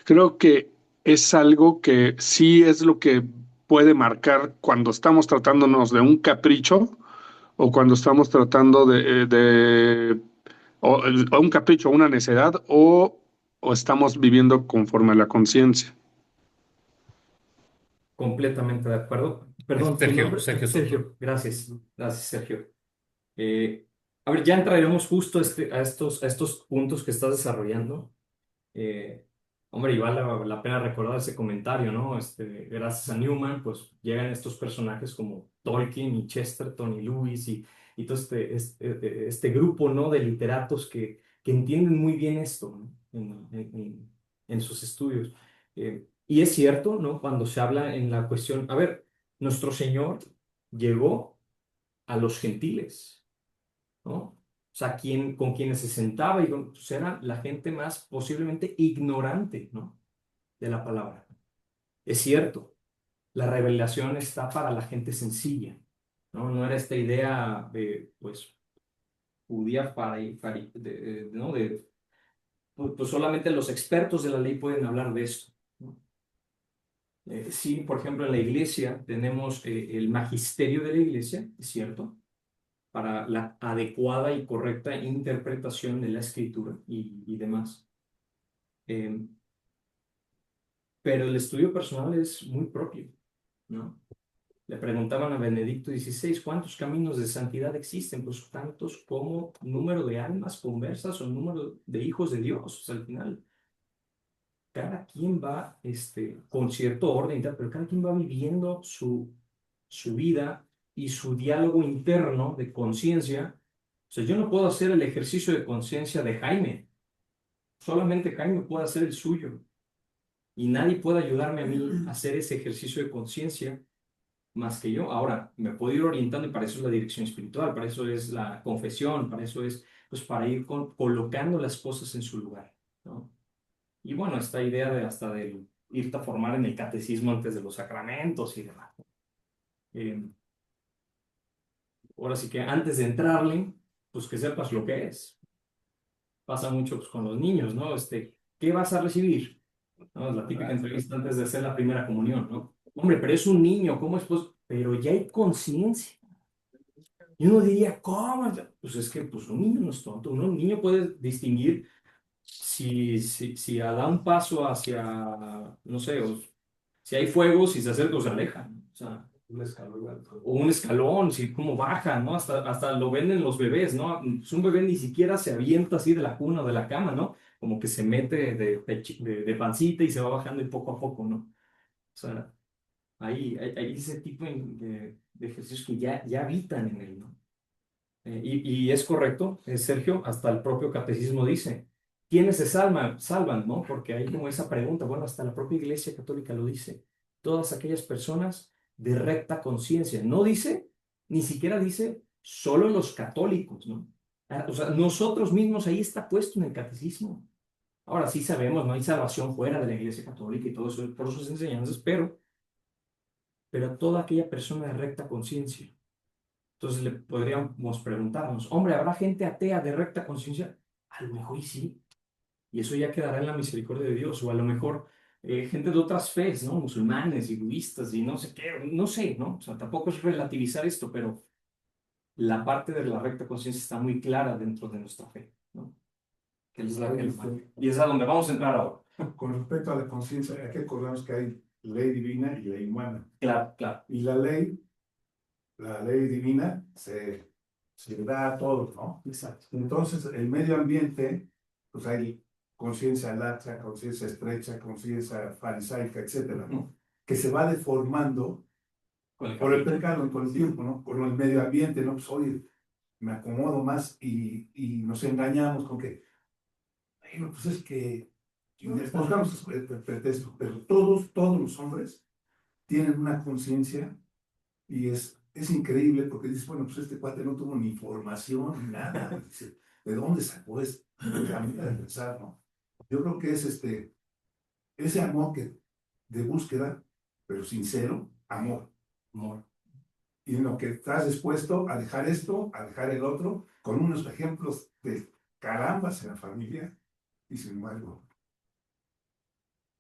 Speaker 8: creo que es algo que sí es lo que puede marcar cuando estamos tratándonos de un capricho o cuando estamos tratando o un capricho, una necedad, o estamos viviendo conforme a la conciencia.
Speaker 1: Completamente de acuerdo. Perdón, ¿tu
Speaker 4: Sergio,
Speaker 1: nombre?
Speaker 4: Sergio Soto.
Speaker 1: Sergio. Gracias. Gracias, Sergio. Eh, a ver, ya entraremos justo a estos puntos que estás desarrollando. Eh, hombre, y vale la pena recordar ese comentario, ¿no? Gracias a Newman, pues llegan estos personajes como Tolkien y Chesterton y Lewis y todo este grupo, ¿no? De literatos que entienden muy bien esto, ¿no? En sus estudios. Y es cierto, ¿no? Cuando se habla en la cuestión, a ver, nuestro Señor llegó a los gentiles, ¿no? O sea, con quienes se sentaba y pues era la gente más posiblemente ignorante, ¿no? De la palabra. Es cierto, la revelación está para la gente sencilla, ¿no? No era esta idea de, pues, judía ¿no? Pues solamente los expertos de la ley pueden hablar de esto, ¿no? Sí, por ejemplo, en la iglesia tenemos el magisterio de la iglesia, es cierto, para la adecuada y correcta interpretación de la escritura y demás. Eh, pero el estudio personal es muy propio, ¿no? Le preguntaban a Benedicto XVI, ¿cuántos caminos de santidad existen? Pues tantos como número de almas conversas o número de hijos de Dios. O sea, al final, cada quien va con cierto orden y tal, pero cada quien va viviendo su vida y su diálogo interno de conciencia. O sea, yo no puedo hacer el ejercicio de conciencia de Jaime, solamente Jaime puede hacer el suyo y nadie puede ayudarme a mí a hacer ese ejercicio de conciencia más que yo. Ahora, me puedo ir orientando y para eso es la dirección espiritual, para eso es la confesión, para eso es, pues, para ir colocando las cosas en su lugar, ¿no? Y bueno, esta idea de hasta de irte a formar en el catecismo antes de los sacramentos y demás. Eh, Ahora sí que antes de entrarle, pues que sepas lo que es. Pasa mucho pues, con los niños, ¿no? ¿Qué vas a recibir? ¿No? Es la típica entrevista antes de hacer la primera comunión, ¿no? Hombre, pero es un niño, ¿cómo es? Pues, pero ya hay conciencia. Y uno diría, ¿cómo? Pues es que pues, un niño no es tonto. Un niño puede distinguir si da un paso hacia, no sé, si hay fuego, si se acerca o se aleja, ¿no? O sea,
Speaker 2: Un escalón alto.
Speaker 1: o un escalón, si cómo baja, ¿no? Hasta lo ven en los bebés, ¿no? Pues un bebé ni siquiera se avienta así de la cuna o de la cama, ¿no? Como que se mete de pancita y se va bajando y poco a poco, ¿no? O sea, hay ese tipo de ejercicios que ya habitan en él, ¿no? Y es correcto, Sergio, hasta el propio catecismo dice, ¿quiénes se salvan, ¿no? Porque hay como esa pregunta, bueno, hasta la propia Iglesia Católica lo dice, todas aquellas personas de recta conciencia, no dice, ni siquiera dice, solo los católicos, ¿no? O sea, nosotros mismos, ahí está puesto en el catecismo. Ahora sí sabemos, no hay salvación fuera de la Iglesia Católica y todo eso por sus enseñanzas, pero toda aquella persona de recta conciencia. Entonces le podríamos preguntarnos, hombre, ¿habrá gente atea de recta conciencia? A lo mejor y sí, y eso ya quedará en la misericordia de Dios, o a lo mejor gente de otras fes, ¿no? Musulmanes y budistas y no sé qué, no sé, ¿no? O sea, tampoco es relativizar esto, pero la parte de la recta conciencia está muy clara dentro de nuestra fe, ¿no? Que es la que y es a donde vamos a entrar ahora.
Speaker 9: Con respecto a la conciencia, hay que acordarnos que hay ley divina y ley humana.
Speaker 1: Claro, claro.
Speaker 9: Y la ley divina se da a todos, ¿no?
Speaker 1: Exacto.
Speaker 9: Entonces, el medio ambiente, pues hay conciencia laxa, conciencia estrecha, conciencia farisaica, etcétera, ¿no? Que se va deformando por el pecado, con el tiempo, ¿no? Con el medio ambiente, ¿no? Pues oye, me acomodo más y nos engañamos con que, bueno, pues es que buscamos pretexto, pero todos los hombres tienen una conciencia y es increíble porque dices, bueno, pues este cuate no tuvo ni formación ni nada. Dice, ¿de dónde sacó esto? La manera de pensar, ¿no? Yo creo que es ese amor de búsqueda, pero sincero, amor.
Speaker 1: Amor.
Speaker 9: Y en lo que estás dispuesto a dejar esto, a dejar el otro, con unos ejemplos de carambas en la familia, y sin embargo.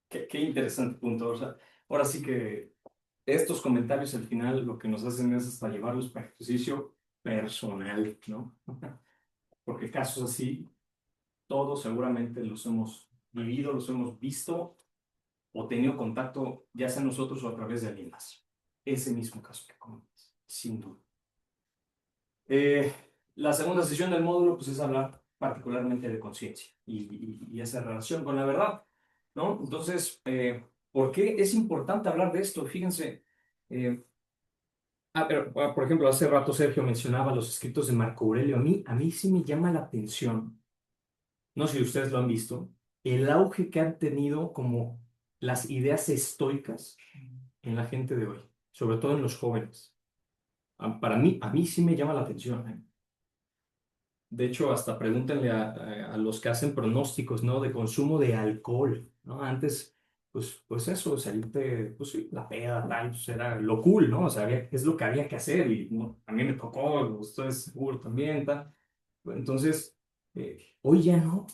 Speaker 1: Qué interesante punto. O sea, ahora sí que estos comentarios al final lo que nos hacen es hasta llevarlos para ejercicio personal, ¿no? Porque casos así, todos seguramente los hemos vivido, los hemos visto o tenido contacto, ya sea nosotros o a través de alguien más. Ese mismo caso que comentas, sin duda. La segunda sesión del módulo pues, es hablar particularmente de conciencia y esa relación con la verdad, ¿no? Entonces, ¿por qué es importante hablar de esto? Fíjense, pero, por ejemplo, hace rato Sergio mencionaba los escritos de Marco Aurelio. A mí sí me llama la atención, no sé si ustedes lo han visto, el auge que han tenido como las ideas estoicas en la gente de hoy, sobre todo en los jóvenes. A mí sí me llama la atención, ¿eh? De hecho, hasta pregúntenle a los que hacen pronósticos, ¿no? De consumo de alcohol, ¿no? Antes, pues eso, salirte, pues sí, la peda, tal, pues era lo cool, ¿no? O sea, es lo que había que hacer y ¿no? A mí me tocó, ustedes seguro también, tal. Entonces, hoy ya no.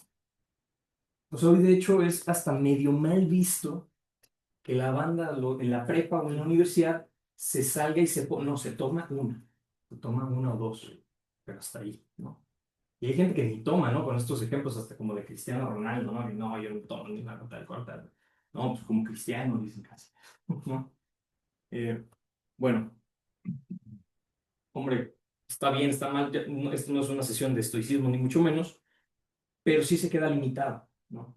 Speaker 1: Pues hoy, de hecho, es hasta medio mal visto que la banda en la prepa o en la universidad se salga y no, se toma una o dos, pero hasta ahí, ¿no? Y hay gente que ni toma, ¿no? Con estos ejemplos hasta como de Cristiano Ronaldo, ¿no? Y no, yo no tomo ni una gota de alcohol, tal. No, pues como cristiano, dicen casi, ¿no? Bueno, hombre, está bien, está mal, esto no es una sesión de estoicismo, ni mucho menos, pero sí se queda limitado, ¿no?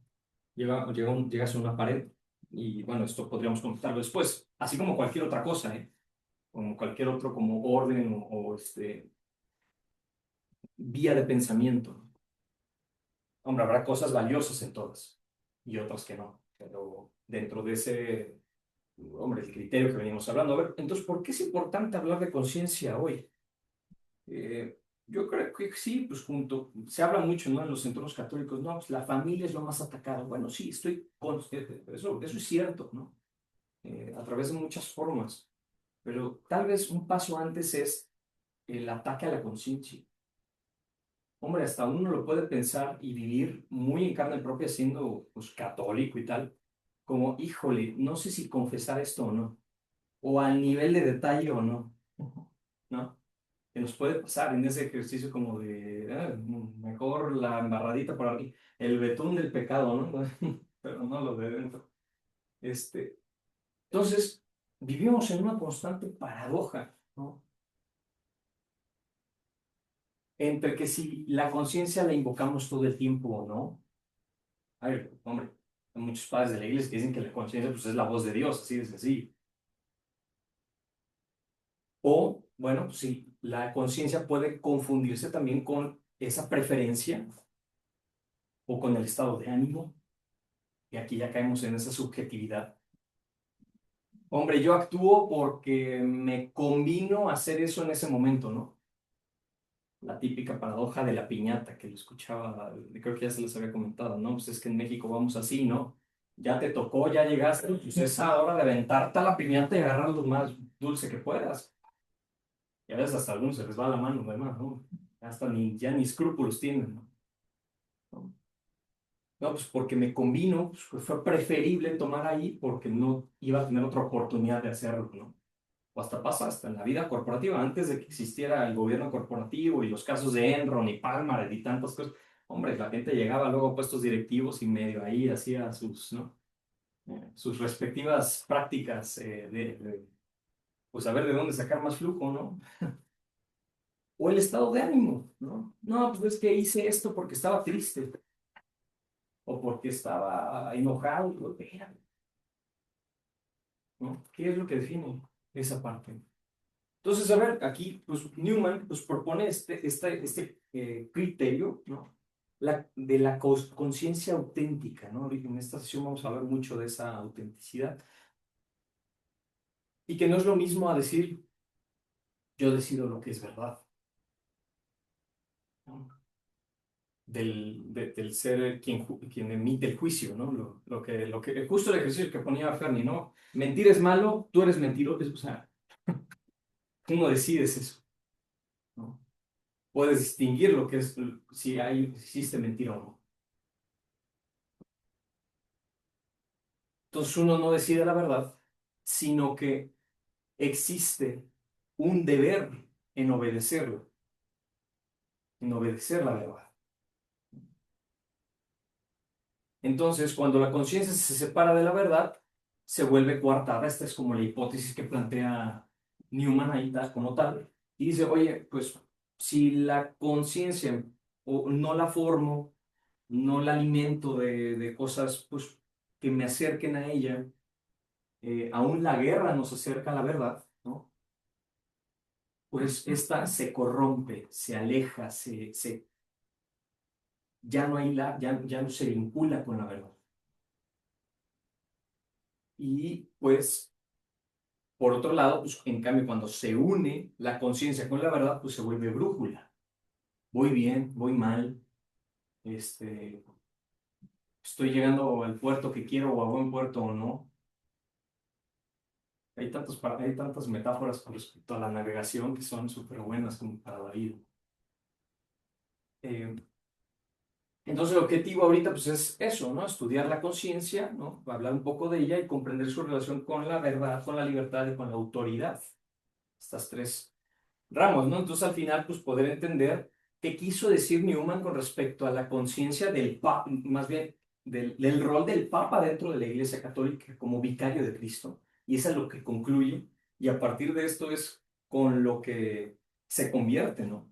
Speaker 1: Llegas a una pared y, bueno, esto podríamos comentarlo después, así como cualquier otra cosa, ¿eh? Como cualquier otro como orden o vía de pensamiento. Hombre, habrá cosas valiosas en todas y otras que no, pero dentro de hombre, el criterio que venimos hablando. A ver, entonces, ¿por qué es importante hablar de conciencia hoy? Yo creo que sí, pues se habla mucho, ¿no? En los entornos católicos, no, pues la familia es lo más atacado. Bueno, sí, estoy consciente, eso es cierto, ¿no? A través de muchas formas, pero tal vez un paso antes es el ataque a la conciencia. Hombre, hasta uno lo puede pensar y vivir muy en carne propia siendo pues, católico y tal, como, híjole, no sé si confesar esto o no, o al nivel de detalle o no, ¿no? Que nos puede pasar en ese ejercicio como de, mejor la embarradita por aquí, el betún del pecado, ¿no? Pero no lo de dentro. Entonces, vivimos en una constante paradoja, ¿no? Entre que si la conciencia la invocamos todo el tiempo o no. A ver, hombre, hay muchos padres de la iglesia que dicen que la conciencia pues, es la voz de Dios, así de sencillo. O, bueno, pues sí, la conciencia puede confundirse también con esa preferencia o con el estado de ánimo, y aquí ya caemos en esa subjetividad. Hombre, yo actúo porque me convino hacer eso en ese momento, ¿no? La típica paradoja de la piñata que lo escuchaba, creo que ya se les había comentado, ¿no? Pues es que en México vamos así, ¿no? Ya te tocó, ya llegaste, pues es hora de aventarte a la piñata y agarrar lo más dulce que puedas. Y a veces hasta a algunos se les va la mano, además, ¿no? Hasta ya ni escrúpulos tienen, ¿no? No, pues porque me convino, pues fue preferible tomar ahí porque no iba a tener otra oportunidad de hacerlo, ¿no? O hasta pasa hasta en la vida corporativa, antes de que existiera el gobierno corporativo y los casos de Enron y Palmer y tantas cosas, hombre, la gente llegaba luego a puestos directivos y medio ahí hacía sus, ¿no? Sus respectivas prácticas pues a ver de dónde sacar más flujo, ¿no? O el estado de ánimo, ¿no? No, pues es que hice esto porque estaba triste o porque estaba enojado, pues, espérame, ¿no? ¿Qué es lo que define esa parte? Entonces, a ver, aquí pues, Newman pues, propone este criterio, ¿no? De la conciencia auténtica, ¿no? En esta sesión vamos a hablar mucho de esa autenticidad. Y que no es lo mismo a decir, yo decido lo que es verdad, ¿no? Del ser quien emite el juicio, ¿no? Justo el ejercicio que ponía Fermi, ¿no? Mentir es malo, tú eres mentiroso, o sea, tú no decides eso, ¿no? Puedes distinguir lo que es, si existe mentira o no. Entonces uno no decide la verdad, sino que existe un deber en obedecerlo, en obedecer la verdad. Entonces, cuando la conciencia se separa de la verdad, se vuelve coartada. Esta es como la hipótesis que plantea Newman ahí como tal. Y dice, oye, pues si la conciencia no la formo, no la alimento de cosas pues, que me acerquen a ella, aún la guerra nos acerca a la verdad, ¿no? Pues esta se corrompe, se aleja, ya no ya no se vincula con la verdad. Y pues, por otro lado, pues, en cambio, cuando se une la conciencia con la verdad, pues se vuelve brújula. Voy bien, voy mal, estoy llegando al puerto que quiero o a buen puerto o no. Hay tantas metáforas con respecto a la navegación que son súper buenas como para la vida. Eh, Entonces el objetivo ahorita pues es eso, ¿no? Estudiar la conciencia, ¿no? Hablar un poco de ella y comprender su relación con la verdad, con la libertad y con la autoridad. Estas tres ramos, ¿no? Entonces al final pues poder entender qué quiso decir Newman con respecto a la conciencia del Papa, más bien del rol del Papa dentro de la Iglesia Católica como vicario de Cristo. Y eso es lo que concluye. Y a partir de esto es con lo que se convierte, ¿no?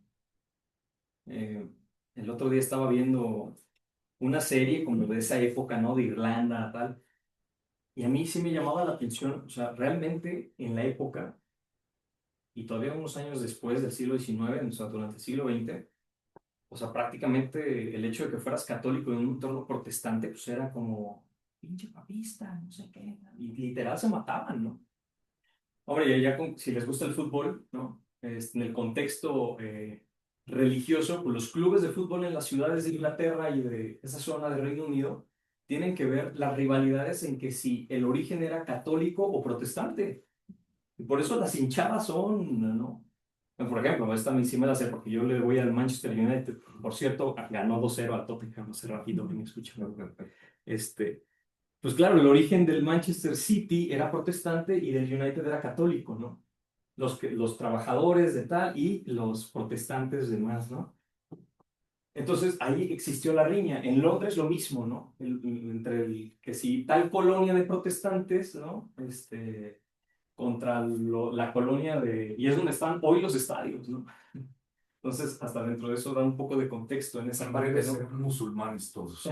Speaker 1: El otro día estaba viendo una serie como de esa época, ¿no? De Irlanda, tal. Y a mí sí me llamaba la atención, o sea, realmente en la época, y todavía unos años después del siglo XIX, o sea, durante el siglo XX, o sea, prácticamente el hecho de que fueras católico en un entorno protestante, pues era como, pinche papista, no sé qué, y literal se mataban, ¿no? Hombre, si les gusta el fútbol, ¿no? En el contexto religioso, pues los clubes de fútbol en las ciudades de Inglaterra y de esa zona de Reino Unido tienen que ver las rivalidades en que si el origen era católico o protestante. Y por eso las hinchadas son, ¿no? Por ejemplo, esta a mí sí me la sé porque yo le voy al Manchester United. Por cierto, ganó 2-0 al Tottenham hace ratito, que me escuchan. Este, pues claro, el origen del Manchester City era protestante y del United era católico, ¿no? Los trabajadores de tal y los protestantes de más, ¿no? Entonces ahí existió la riña. En Londres lo mismo, ¿no? Entre que si tal colonia de protestantes, ¿no? Contra la colonia de... Y es donde están hoy los estadios, ¿no? Entonces, hasta dentro de eso da un poco de contexto en esa parte,
Speaker 3: Deben
Speaker 1: ¿no?
Speaker 3: ser musulmanes todos.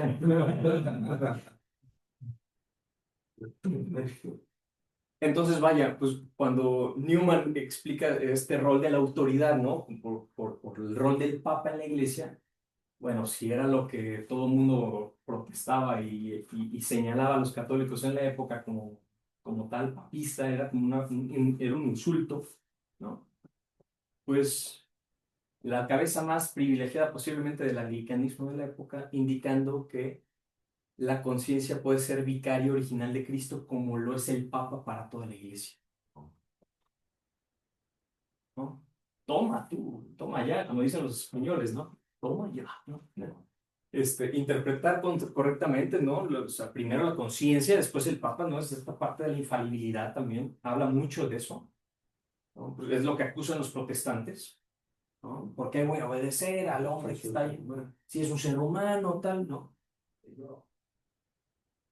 Speaker 1: Entonces, vaya, pues cuando Newman explica este rol de la autoridad, ¿no? Por el rol del Papa en la Iglesia, bueno, si era lo que todo el mundo protestaba y señalaba a los católicos en la época como tal papista, era como era un insulto, ¿no? Pues la cabeza más privilegiada posiblemente del anglicanismo de la época, indicando que la conciencia puede ser vicario original de Cristo como lo es el Papa para toda la Iglesia, ¿no? Toma tú, toma ya, como dicen los españoles, ¿no? Toma ya, ¿no? Interpretar correctamente, ¿no? O sea, primero la conciencia, después el Papa, ¿no? Es esta parte de la infalibilidad también, habla mucho de eso, ¿no? Pues es lo que acusan los protestantes, ¿no? ¿Por qué voy a obedecer al hombre que está ahí? Bueno, si es un ser humano, tal, ¿no?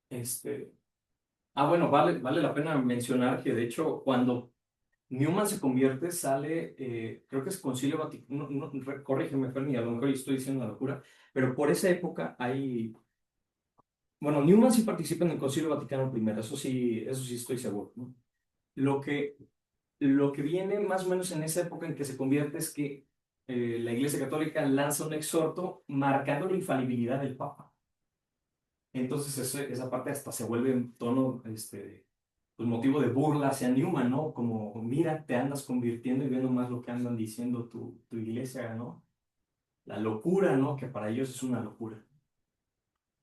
Speaker 1: Este, bueno, vale la pena mencionar que de hecho cuando Newman se convierte, sale, creo que es Concilio Vaticano, corrígeme, Fermi, a lo mejor estoy diciendo una locura, pero por esa época bueno, Newman sí participa en el Concilio Vaticano I, eso sí estoy seguro, ¿no? Lo que, lo que viene más o menos en esa época en que se convierte es que la Iglesia Católica lanza un exhorto marcando la infalibilidad del Papa. Entonces esa parte hasta se vuelve en tono, pues motivo de burla hacia Newman, ¿no? Como, mira, te andas convirtiendo y viendo más lo que andan diciendo tu iglesia, ¿no? La locura, ¿no? Que para ellos es una locura.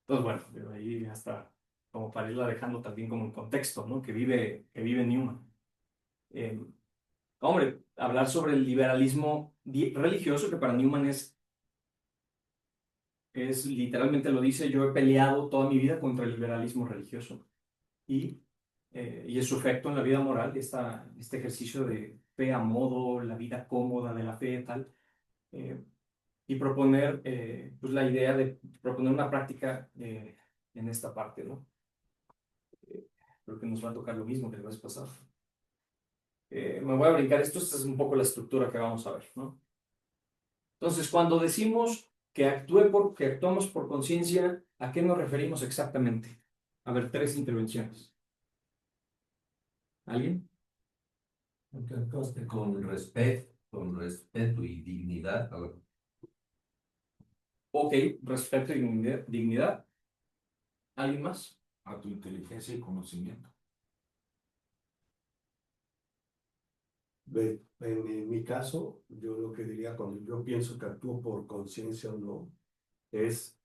Speaker 1: Entonces, bueno, pero ahí hasta como para irla dejando también como en contexto, ¿no? Que vive Newman. Eh, hombre, hablar sobre el liberalismo religioso, que para Newman es literalmente lo dice, yo he peleado toda mi vida contra el liberalismo religioso. Y es su efecto en la vida moral, este ejercicio de fe a modo, la vida cómoda de la fe, tal, eh, y proponer pues la idea de proponer una práctica en esta parte, ¿no? Creo que nos va a tocar lo mismo que la vez pasada. Me voy a brincar esto, esta es un poco la estructura que vamos a ver, ¿no? Entonces, cuando decimos que que actuamos por conciencia, ¿a qué nos referimos exactamente? A ver, 3 intervenciones. ¿Alguien?
Speaker 10: Con respeto y dignidad.
Speaker 1: Ok, respeto y dignidad. ¿Alguien más?
Speaker 3: A tu inteligencia y conocimiento.
Speaker 2: En mi caso, yo lo que diría cuando yo pienso que actúo por conciencia o no, es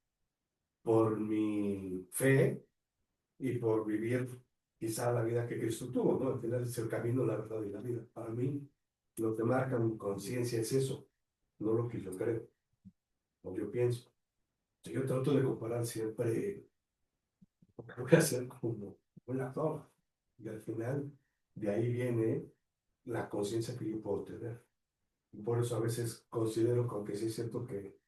Speaker 2: por mi fe y por vivir quizá la vida que Cristo tuvo, ¿no? Al final es el camino, la verdad y la vida. Para mí, lo que marca mi conciencia es eso, no lo que yo creo o yo pienso. Yo trato de comparar siempre lo que voy a hacer como un actor. Y al final, de ahí viene la conciencia que yo puedo tener. Y por eso a veces considero que aunque sí es cierto que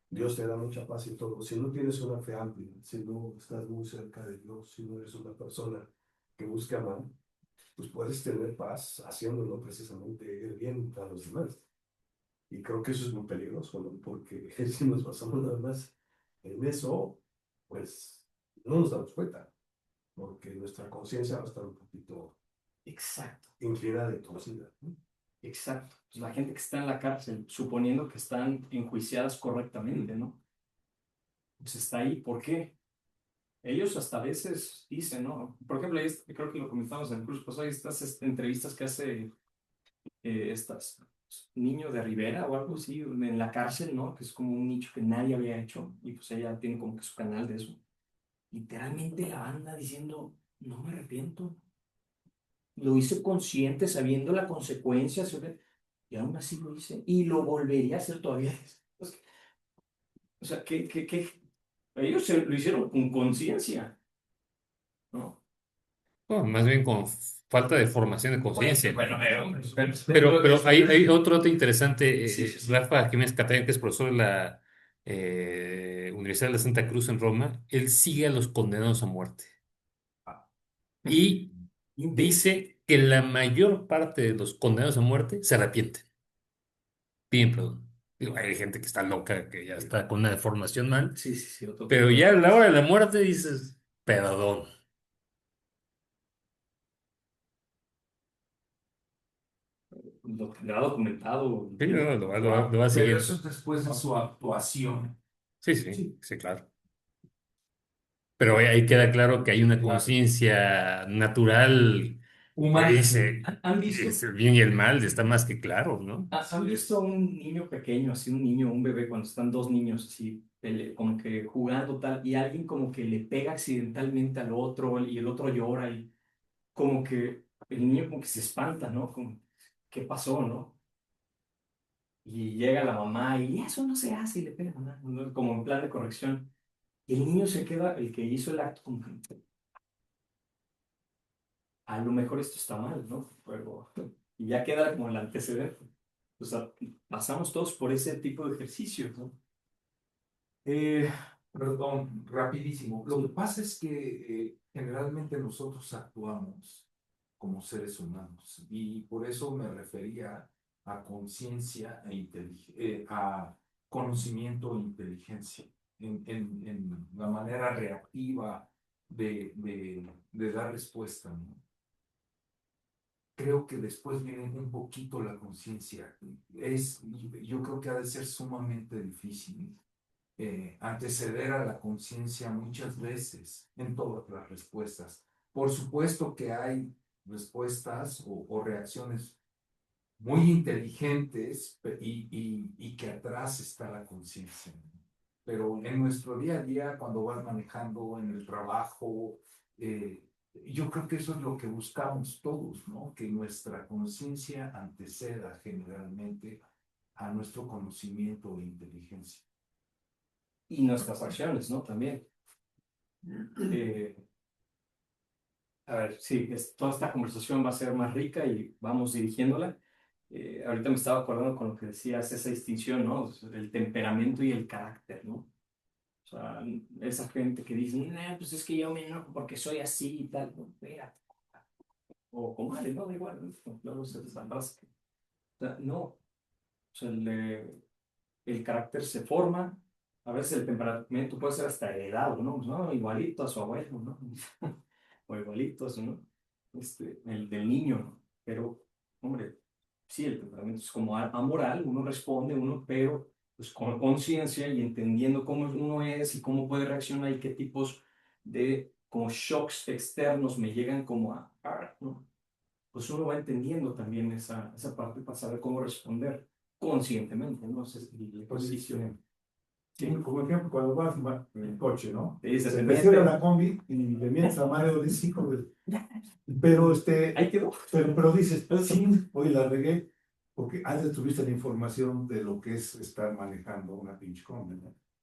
Speaker 2: Dios te da mucha paz y todo, si no tienes una fe amplia, si no estás muy cerca de Dios, si no eres una persona que busca amar, pues puedes tener paz haciéndolo precisamente el bien a los demás. Y creo que eso es muy peligroso, ¿no? Porque si nos basamos nada más en eso, pues no nos damos cuenta, porque nuestra conciencia va a estar un poquito
Speaker 1: Exacto.
Speaker 2: inclinada y torcida, ¿no?
Speaker 1: Exacto. Pues la gente que está en la cárcel, suponiendo que están enjuiciadas correctamente, ¿no? Pues está ahí. ¿Por qué? ellos hasta a veces dicen, ¿no? Por ejemplo, creo que lo comentamos en el curso pasado, hay estas entrevistas que hace estas niño de Rivera o algo así en la cárcel, ¿no? Que es como un nicho que nadie había hecho y pues ella tiene como que su canal de eso. Literalmente la banda diciendo, no me arrepiento, lo hice consciente sabiendo la consecuencia, y aún así lo hice y lo volvería a hacer todavía. O sea, ellos lo hicieron con conciencia, ¿no?
Speaker 4: No, más bien con falta de formación de conciencia.
Speaker 1: Bueno,
Speaker 4: Pero hay otro dato interesante,
Speaker 1: Sí, sí, sí.
Speaker 4: Rafa Jiménez Cataya, que es profesor de la Universidad de la Santa Cruz en Roma, él sigue a los condenados a muerte y dice que la mayor parte de los condenados a muerte se arrepienten, piden perdón. Digo, hay gente que está loca, que ya está con una deformación mal,
Speaker 1: Sí, sí, sí, otro
Speaker 4: pero
Speaker 1: tipo
Speaker 4: ya a la
Speaker 1: de...
Speaker 4: hora de la muerte dices, perdón.
Speaker 1: Lo tendrá documentado.
Speaker 4: Sí, no,
Speaker 3: Wow.
Speaker 4: lo va
Speaker 3: Pero
Speaker 4: siguiendo.
Speaker 3: eso es después de su actuación.
Speaker 4: Sí, sí, sí, claro. Pero ahí queda claro que hay una
Speaker 3: Claro.
Speaker 4: conciencia natural que
Speaker 3: Humana.
Speaker 4: dice
Speaker 1: ¿Han visto?
Speaker 4: el bien y el mal, está más que claro, ¿no?
Speaker 1: ¿Han visto a un niño pequeño, así un niño, un bebé, cuando están dos niños así, como que jugando tal, y alguien como que le pega accidentalmente al otro y el otro llora y como que el niño como que se espanta, ¿no? Como, ¿qué pasó, no? Y llega la mamá y eso no se hace y le pega, ¿no? Como en plan de corrección. Y el niño se queda, el que hizo el acto, como que, a lo mejor esto está mal, ¿no? Pero, y ya queda como el antecedente. O sea, pasamos todos por ese tipo de ejercicios, ¿no?
Speaker 3: Eh, Perdón, rapidísimo. Lo que pasa es que generalmente nosotros actuamos como seres humanos y por eso me refería a conciencia a conocimiento e inteligencia en la manera reactiva de dar respuesta, ¿no? Creo que después viene un poquito la conciencia. Yo creo que ha de ser sumamente difícil anteceder a la conciencia muchas veces en todas las respuestas. Por supuesto que hay respuestas o reacciones muy inteligentes y que atrás está la conciencia. Pero en nuestro día a día, cuando vas manejando en el trabajo, yo creo que eso es lo que buscamos todos, ¿no? Que nuestra conciencia anteceda generalmente a nuestro conocimiento e inteligencia.
Speaker 1: Y nuestras acciones, ¿no? También. A ver, sí, toda esta conversación va a ser más rica y vamos dirigiéndola. Ahorita me estaba acordando con lo que decías, esa distinción, ¿no? O sea, el temperamento y el carácter, ¿no? O sea, esa gente que dice, nah, pues es que yo me enojo porque soy así y tal, ¿no? Espérate. O comadre, ¿no? Da igual, ¿no? Luego se desabrasca. O sea, no. O sea, el carácter se forma. A veces el temperamento puede ser hasta heredado, ¿no? Pues, no, igualito a su abuelo, ¿no? O igualito a su, ¿no? El del niño, ¿no? Pero, hombre, sí, el temperamento es como amoral, uno responde, pero pues con conciencia y entendiendo cómo uno es y cómo puede reaccionar y qué tipos de como shocks externos me llegan como ¿no? Pues uno va entendiendo también esa parte para saber cómo responder conscientemente, ¿no? Ese es el ejercicio.
Speaker 9: Sí, como ejemplo, cuando vas en el coche, ¿no?
Speaker 1: Sí,
Speaker 9: Se te cierra la combi y le mientas a madre o dices, hijo de... Pero
Speaker 1: ahí quedó.
Speaker 9: Pero dices, sí, hoy la regué, porque antes tuviste la información de lo que es estar manejando una pinche combi,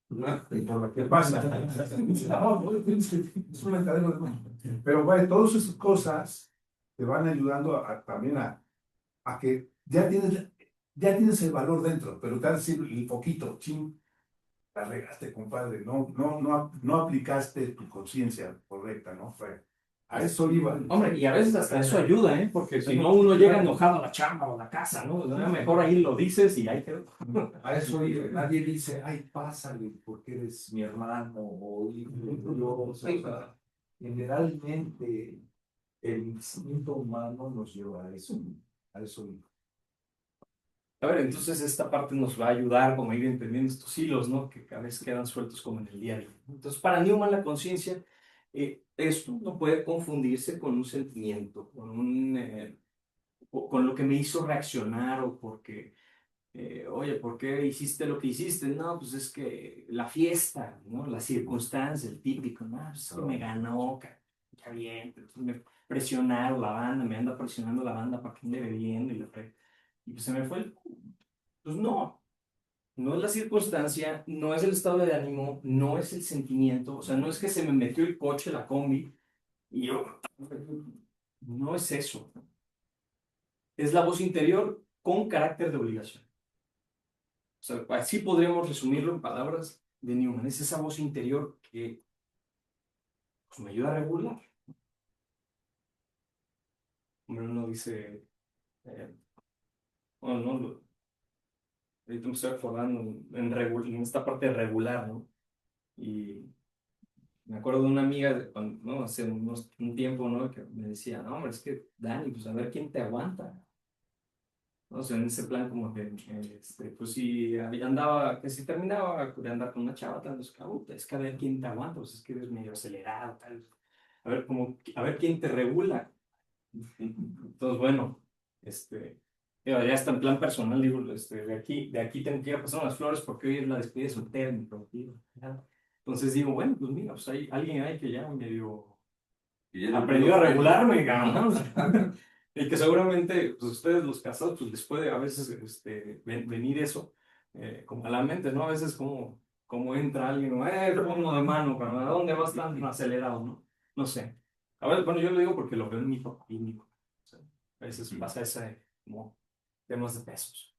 Speaker 9: ¿no? Y por lo que pasa. No, es una cadena de... Pero vaya, todas esas cosas te van ayudando también a que ya tienes el valor dentro, pero te hace el poquito, ching, la regaste, compadre, no aplicaste tu conciencia correcta, ¿no? A eso iba.
Speaker 1: Hombre, y a veces hasta eso ayuda, ¿eh? Porque si no, uno llega enojado a la chamba o a la casa, ¿no? Mejor ahí lo dices y ahí quedó.
Speaker 3: A eso iba. Nadie dice, ay, pásale, porque eres mi hermano o hijo. O sea, generalmente el instinto humano nos lleva a eso. A eso iba.
Speaker 1: A ver, entonces esta parte nos va a ayudar como a ir entendiendo estos hilos, ¿no? Que a veces quedan sueltos como en el día a día. Entonces, para Newman la conciencia Esto no puede confundirse con un sentimiento, con lo que me hizo reaccionar o porque, oye, ¿por qué hiciste lo que hiciste? No, pues es que la fiesta, ¿no? La circunstancia, el típico, no, pues es que me ganó, ya bien, entonces me presionaron la banda, me anda presionando la banda para que ande bebiendo y pues se me fue pues no, no es la circunstancia, no es el estado de ánimo, no es el sentimiento, o sea, no es que se me metió el coche, la combi, y yo, no es eso, es la voz interior con carácter de obligación. O sea, así podríamos resumirlo en palabras de Newman. Es esa voz interior que pues, me ayuda a regular. Hombre, uno dice, bueno, no, ahorita me estoy acordando en esta parte de regular, ¿no? Y me acuerdo de una amiga, ¿no? Hace un tiempo, ¿no? Que me decía, no, hombre, es que Dani, pues a ver quién te aguanta. ¿No? O sea, en ese plan como que, pues si andaba, que si terminaba de andar con una chava, tal, pues, es que a ver quién te aguanta, pues es que eres medio acelerado, tal. A ver quién te regula. Entonces, bueno, ya está en plan personal, digo, de aquí tengo que ir a pasar unas flores porque hoy es la despedida soltera de mi prometido. ¿Ya? Entonces digo, bueno, pues mira, pues hay alguien ahí que ya medio aprendió a regularme, cabrón. Y que seguramente, pues ustedes los casados, pues les puede a veces venir eso como a la mente, ¿no? A veces como entra alguien, uno de mano, cabrón, ¿a dónde vas tan acelerado, no? No sé. A ver, bueno, yo lo digo porque lo veo en mi papá y en mi papá. O sea, a veces pasa ese, como, temas de pesos.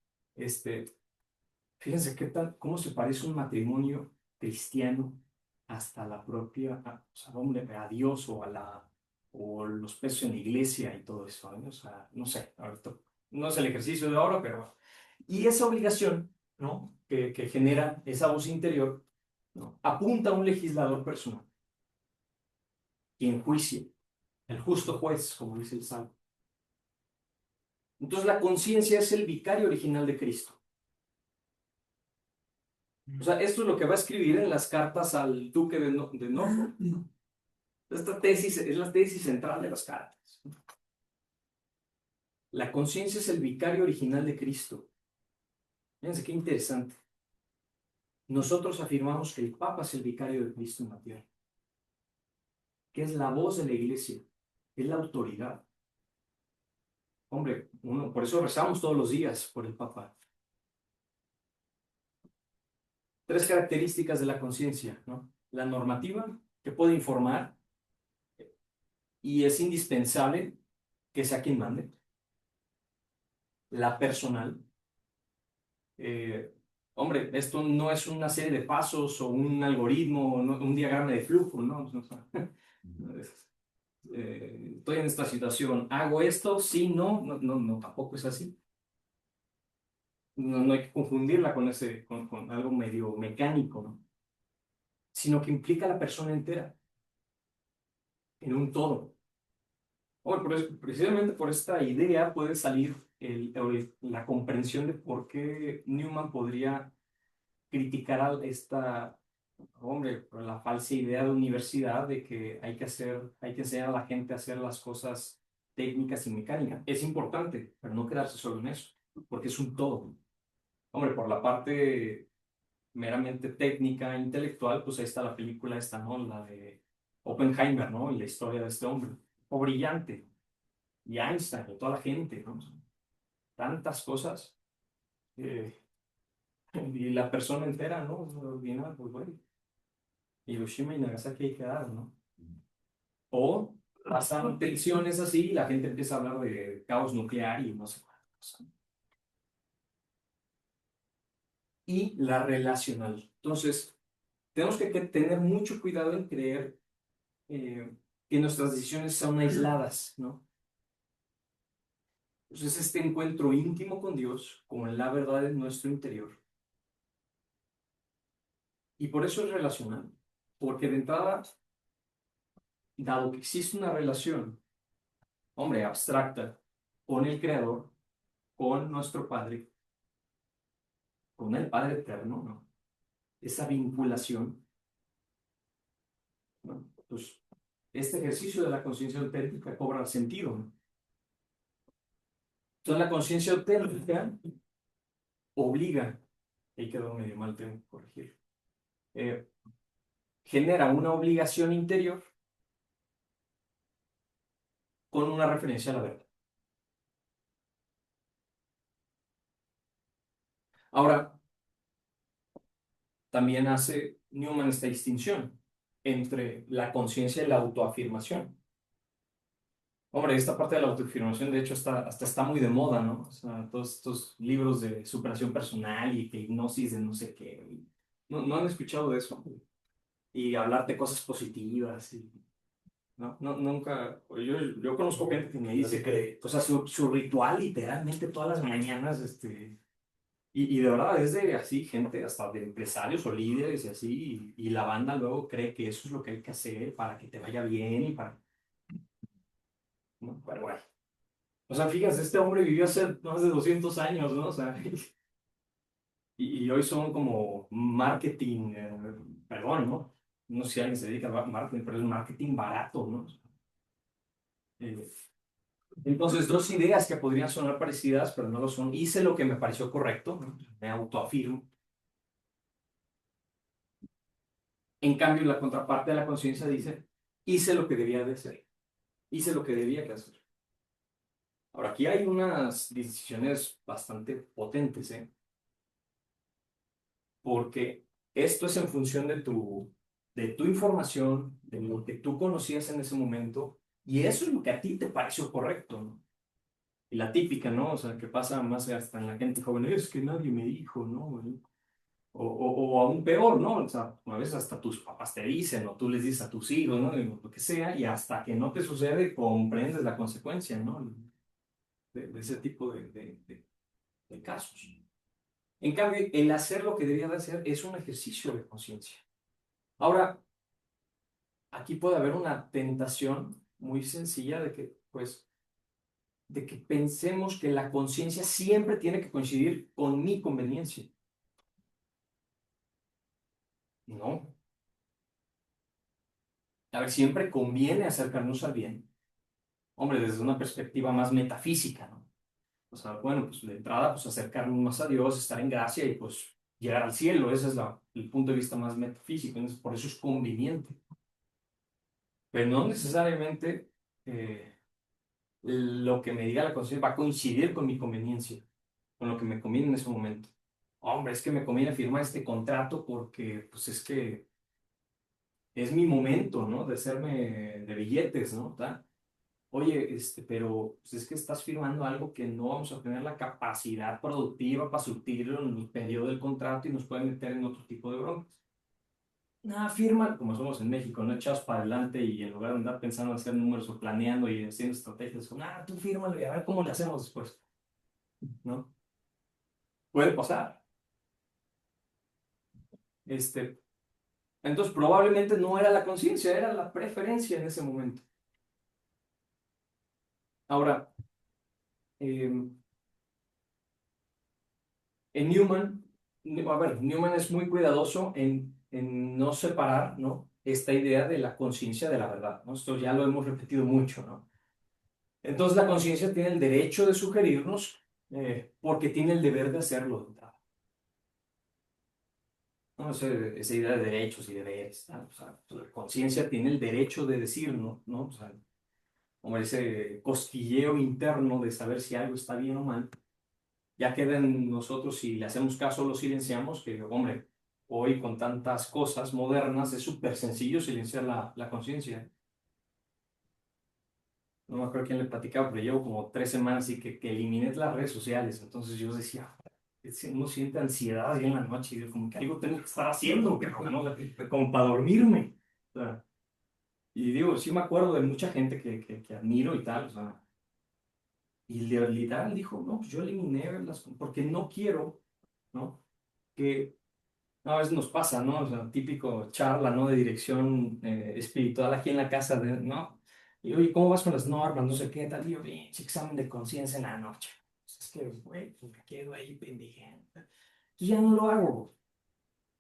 Speaker 1: Fíjense cómo se parece un matrimonio cristiano hasta la propia, o sea, hombre, a Dios o los pesos en la iglesia y todo eso, ¿no? O sea, no sé, ahorita, no es el ejercicio de ahora, pero... Y esa obligación, ¿no? Que genera esa voz interior, ¿no? Apunta a un legislador personal, quien juicie, el justo juez, como dice el Salmo. Entonces la conciencia es el vicario original de Cristo. O sea, esto es lo que va a escribir en las cartas al duque de Norfolk. Esta tesis es la tesis central de las cartas. La conciencia es el vicario original de Cristo. Fíjense qué interesante. Nosotros afirmamos que el Papa es el vicario de Cristo en la tierra, que es la voz de la iglesia, es la autoridad. Hombre, por eso rezamos todos los días por el Papa. 3 características de la conciencia, ¿no? La normativa, que puede informar y es indispensable que sea quien mande. La personal. Hombre, esto no es una serie de pasos o un algoritmo, un diagrama de flujo, ¿no? Estoy en esta situación, hago esto, sí, no, tampoco es así. No hay que confundirla con algo medio mecánico, ¿no? Sino que implica a la persona entera, en un todo. Precisamente por esta idea puede salir la comprensión de por qué Newman podría criticar a la falsa idea de universidad de que hay que enseñar a la gente a hacer las cosas técnicas y mecánicas. Es importante, pero no quedarse solo en eso, porque es un todo. Hombre, por la parte meramente técnica, intelectual, pues ahí está la película esta, ¿no? La de Oppenheimer, ¿no? Y la historia de este hombre. O brillante. Y Einstein, y toda la gente, ¿no? Tantas cosas. Y la persona entera, ¿no? Al final, pues bueno. Hiroshima y Nagasaki ahí quedaron, ¿no? O pasaron tensiones así y la gente empieza a hablar de caos nuclear y no sé cuántas cosas. Y la relacional. Entonces, tenemos que tener mucho cuidado en creer que nuestras decisiones son aisladas, ¿no? Entonces, este encuentro íntimo con Dios, como en la verdad en nuestro interior. Y por eso es relacional. Porque de entrada, dado que existe una relación, hombre, abstracta, con el Creador, con nuestro Padre, con el Padre eterno, ¿no? Esa vinculación, ¿no? Pues este ejercicio de la conciencia auténtica cobra sentido, ¿no? Entonces la conciencia auténtica obliga, ahí quedó medio mal, tengo que corregir, genera una obligación interior con una referencia a la verdad. Ahora, también hace Newman esta distinción entre la conciencia y la autoafirmación. Hombre, esta parte de la autoafirmación, de hecho, hasta está muy de moda, ¿no? O sea, todos estos libros de superación personal y que hipnosis de no sé qué. No han escuchado de eso. Y hablarte cosas positivas. No, nunca. Yo conozco gente que me dice que, o sea, su ritual literalmente todas las mañanas, y de verdad es de así, gente hasta de empresarios o líderes y así, y la banda luego cree que eso es lo que hay que hacer para que te vaya bien y para. ¿No? Pero bueno. O sea, fíjense, este hombre vivió hace más de 200 años, ¿no? O sea, y hoy son como marketing, perdón, ¿no? No sé si alguien se dedica a marketing, pero es marketing barato, ¿no? Eh, entonces, dos ideas que podrían sonar parecidas, pero no lo son. Hice lo que me pareció correcto, ¿no? Me autoafirmo. En cambio, la contraparte de la conciencia dice, hice lo que debía de hacer. Hice lo que debía que hacer. Ahora, aquí hay unas decisiones bastante potentes, ¿eh? Porque esto es en función de tu información, de lo que tú conocías en ese momento, y eso es lo que a ti te pareció correcto, ¿no? Y la típica, ¿no? O sea, que pasa más hasta en la gente joven, es que nadie me dijo, ¿no? O aún peor, ¿no? O sea, a veces hasta tus papás te dicen, o tú les dices a tus hijos, ¿no? Lo que sea, y hasta que no te sucede, comprendes la consecuencia, ¿no? De ese tipo de casos. En cambio, el hacer lo que debía de hacer es un ejercicio de conciencia. Ahora, aquí puede haber una tentación muy sencilla de que, pues, de que pensemos que la conciencia siempre tiene que coincidir con mi conveniencia. No. A ver, siempre conviene acercarnos al bien. Hombre, desde una perspectiva más metafísica, ¿no? O sea, bueno, pues de entrada, pues acercarnos más a Dios, estar en gracia y pues llegar al cielo. Ese es el punto de vista más metafísico. Entonces, por eso es conveniente. Pero no necesariamente lo que me diga la conciencia va a coincidir con mi conveniencia, con lo que me conviene en ese momento. Hombre, es que me conviene firmar este contrato porque, pues es que es mi momento, ¿no? De hacerme de billetes, ¿no? ¿Ta? Oye, pero pues es que estás firmando algo que no vamos a tener la capacidad productiva para surtirlo en el periodo del contrato y nos puede meter en otro tipo de broncas. Nada, firma, como somos en México, no echados para adelante y en lugar de andar pensando en hacer números o planeando y haciendo estrategias, tú fírmalo y a ver cómo le hacemos después, ¿no? Puede pasar. Entonces probablemente no era la conciencia, era la preferencia en ese momento. Ahora, en Newman, a ver, Newman es muy cuidadoso en no separar, ¿no? Esta idea de la conciencia de la verdad, ¿no? Esto ya lo hemos repetido mucho, ¿no? Entonces la conciencia tiene el derecho de sugerirnos porque tiene el deber de hacerlo. No sé, esa idea de derechos y deberes, ¿no? O sea, la conciencia tiene el derecho de decirnos, ¿no? O sea, como ese cosquilleo interno de saber si algo está bien o mal, ya queda en nosotros si le hacemos caso o lo silenciamos, que, hombre, hoy con tantas cosas modernas es súper sencillo silenciar la conciencia. No me acuerdo quién le platicaba, pero llevo como 3 semanas y que eliminé las redes sociales. Entonces yo decía, uno siente ansiedad ahí en la noche y como que algo tengo que estar haciendo, ¿no? Como para dormirme. O sea, y digo, sí me acuerdo de mucha gente que admiro y tal, o sea, y literal dijo, no, pues yo eliminé porque no quiero, ¿no? Que a veces nos pasa, ¿no? O sea, típico charla, ¿no? De dirección espiritual aquí en la casa, ¿no? Y oye, ¿cómo vas con las normas? No sé qué tal. Y yo, pinche examen de conciencia en la noche. Pues es que, güey, pues me quedo ahí pendiente. Entonces ya no lo hago,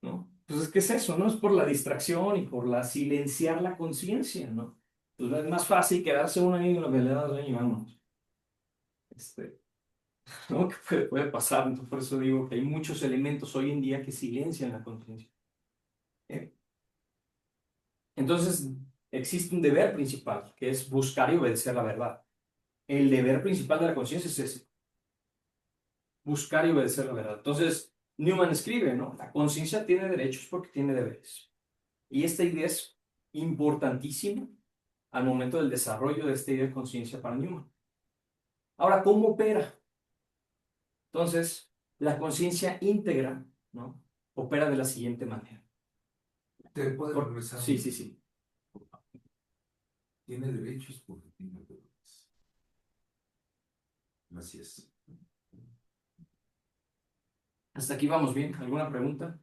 Speaker 1: ¿no? Pues es que es eso, ¿no? Es por la distracción y por la silenciar la conciencia, ¿no? pues es más fácil quedarse un año en lo que le da sueño y vámonos. ¿No? Que puede pasar. Entonces, por eso digo que hay muchos elementos hoy en día que silencian la conciencia. Entonces, existe un deber principal, que es buscar y obedecer la verdad. El deber principal de la conciencia es ese, buscar y obedecer la verdad. Entonces, Newman escribe, ¿no? La conciencia tiene derechos porque tiene deberes. Y esta idea es importantísima al momento del desarrollo de esta idea de conciencia para Newman. Ahora, ¿cómo opera? Entonces, la conciencia íntegra, ¿no? Opera de la siguiente manera.
Speaker 3: ¿Te puedes regresar?
Speaker 1: Sí, sí, sí.
Speaker 3: Tiene derechos porque tiene deberes. Gracias.
Speaker 1: Hasta aquí vamos bien. ¿Alguna pregunta?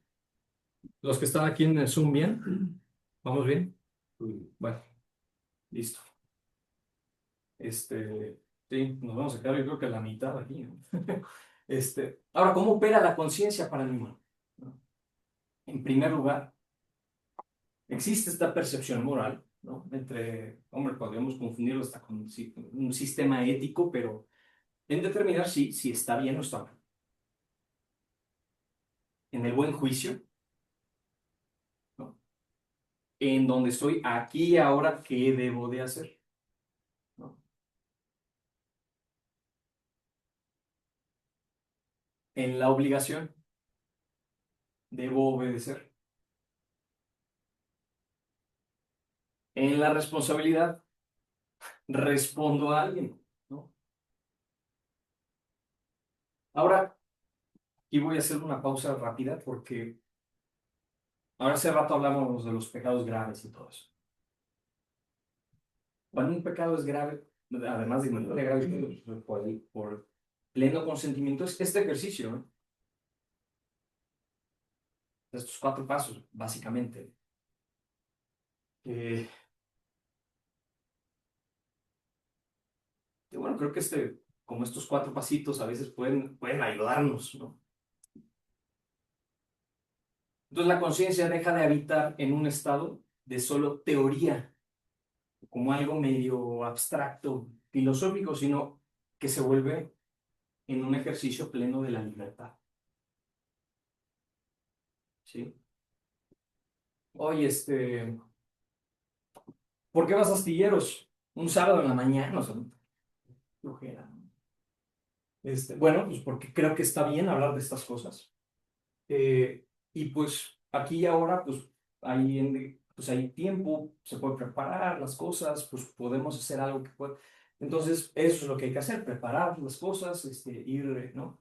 Speaker 1: Los que están aquí en el Zoom, ¿bien? ¿Vamos bien? Bueno, listo. Sí, nos vamos a quedar yo creo que a la mitad aquí, ¿no? Ahora, ¿cómo opera la conciencia para el humano? En primer lugar, existe esta percepción moral, ¿no? Hombre, podríamos confundirlo hasta con un sistema ético, pero en determinar si está bien o está mal. En el buen juicio, ¿no? En donde estoy aquí y ahora, ¿qué debo de hacer? ¿No? En la obligación, debo obedecer. En la responsabilidad, respondo a alguien, ¿no? Ahora, y voy a hacer una pausa rápida porque ahora hace rato hablamos de los pecados graves y todo eso. Cuando un pecado es grave, además de manera grave por pleno consentimiento, es este ejercicio, ¿no? Estos 4 pasos, básicamente. Y bueno, creo que como estos 4 pasitos a veces pueden ayudarnos, ¿no? Entonces la conciencia deja de habitar en un estado de solo teoría, como algo medio abstracto, filosófico, sino que se vuelve en un ejercicio pleno de la libertad. ¿Sí? Oye, ¿por qué vas a Astilleros un sábado en la mañana? O sea, flojera, ¿no? Bueno, pues porque creo que está bien hablar de estas cosas. Y pues aquí y ahora, pues hay tiempo, se puede preparar las cosas, pues podemos hacer algo que puede. Entonces, eso es lo que hay que hacer, preparar las cosas, ir, ¿no?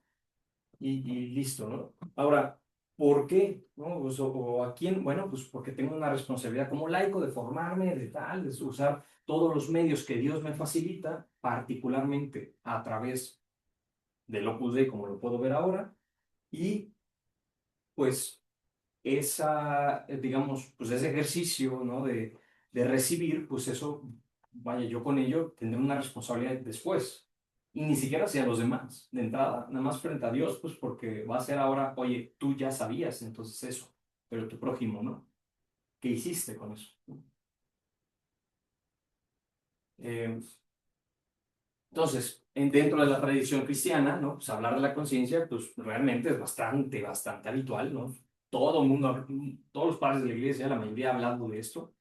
Speaker 1: Y listo, ¿no? Ahora, ¿por qué? ¿No? Pues, o a quién, bueno, pues porque tengo una responsabilidad como laico de formarme, de tal, de usar todos los medios que Dios me facilita, particularmente a través del Opus Dei, como lo puedo ver ahora, y pues digamos, pues ese ejercicio, ¿no? De recibir, pues eso, vaya, yo con ello tendré una responsabilidad después. Y ni siquiera hacia los demás, de entrada, nada más frente a Dios, pues porque va a ser ahora, oye, tú ya sabías, entonces eso, pero tu prójimo, ¿no? ¿Qué hiciste con eso? Eh, entonces, dentro de la tradición cristiana, ¿no? Pues hablar de la conciencia, pues realmente es bastante, bastante habitual, ¿no? Todo el mundo, todos los padres de la iglesia, la mayoría ha hablado de esto.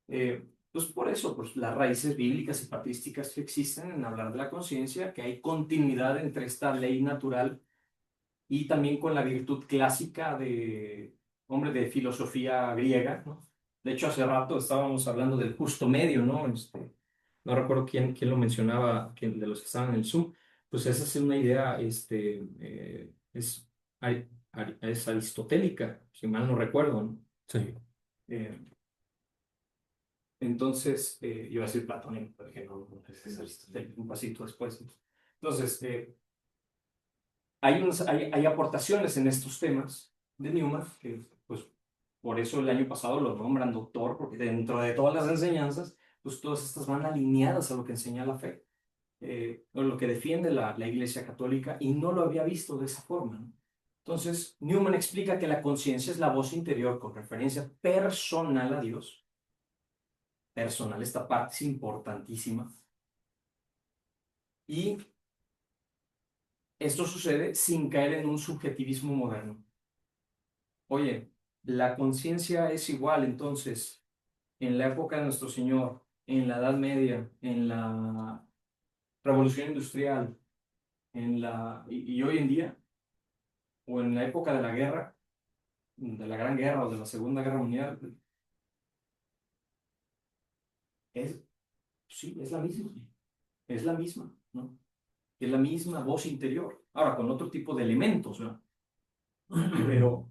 Speaker 1: Pues por eso, pues las raíces bíblicas y patrísticas que existen en hablar de la conciencia, que hay continuidad entre esta ley natural y también con la virtud clásica hombre, de filosofía griega, ¿no? De hecho, hace rato estábamos hablando del justo medio, ¿no? No recuerdo quién lo mencionaba, de los que estaban en el Zoom, pues esa es una idea, es aristotélica, si mal no recuerdo, ¿no?
Speaker 4: Sí.
Speaker 1: Entonces, iba a decir platónico, porque no es aristotélico, un pasito después. Entonces, hay aportaciones en estos temas de Newman, que pues por eso el año pasado lo nombran doctor, porque dentro de todas las enseñanzas, pues todas estas van alineadas a lo que enseña la fe, o lo que defiende la Iglesia Católica, y no lo había visto de esa forma, ¿no? Entonces, Newman explica que la conciencia es la voz interior con referencia personal a Dios, personal, esta parte es importantísima. Y esto sucede sin caer en un subjetivismo moderno. Oye, la conciencia es igual, entonces, en la época de nuestro Señor, en la Edad Media, en la Revolución Industrial, y hoy en día, o en la época de la guerra, de la Gran Guerra o de la Segunda Guerra Mundial, es, sí, es la misma, ¿no? Es la misma voz interior, ahora con otro tipo de elementos, ¿no? Pero,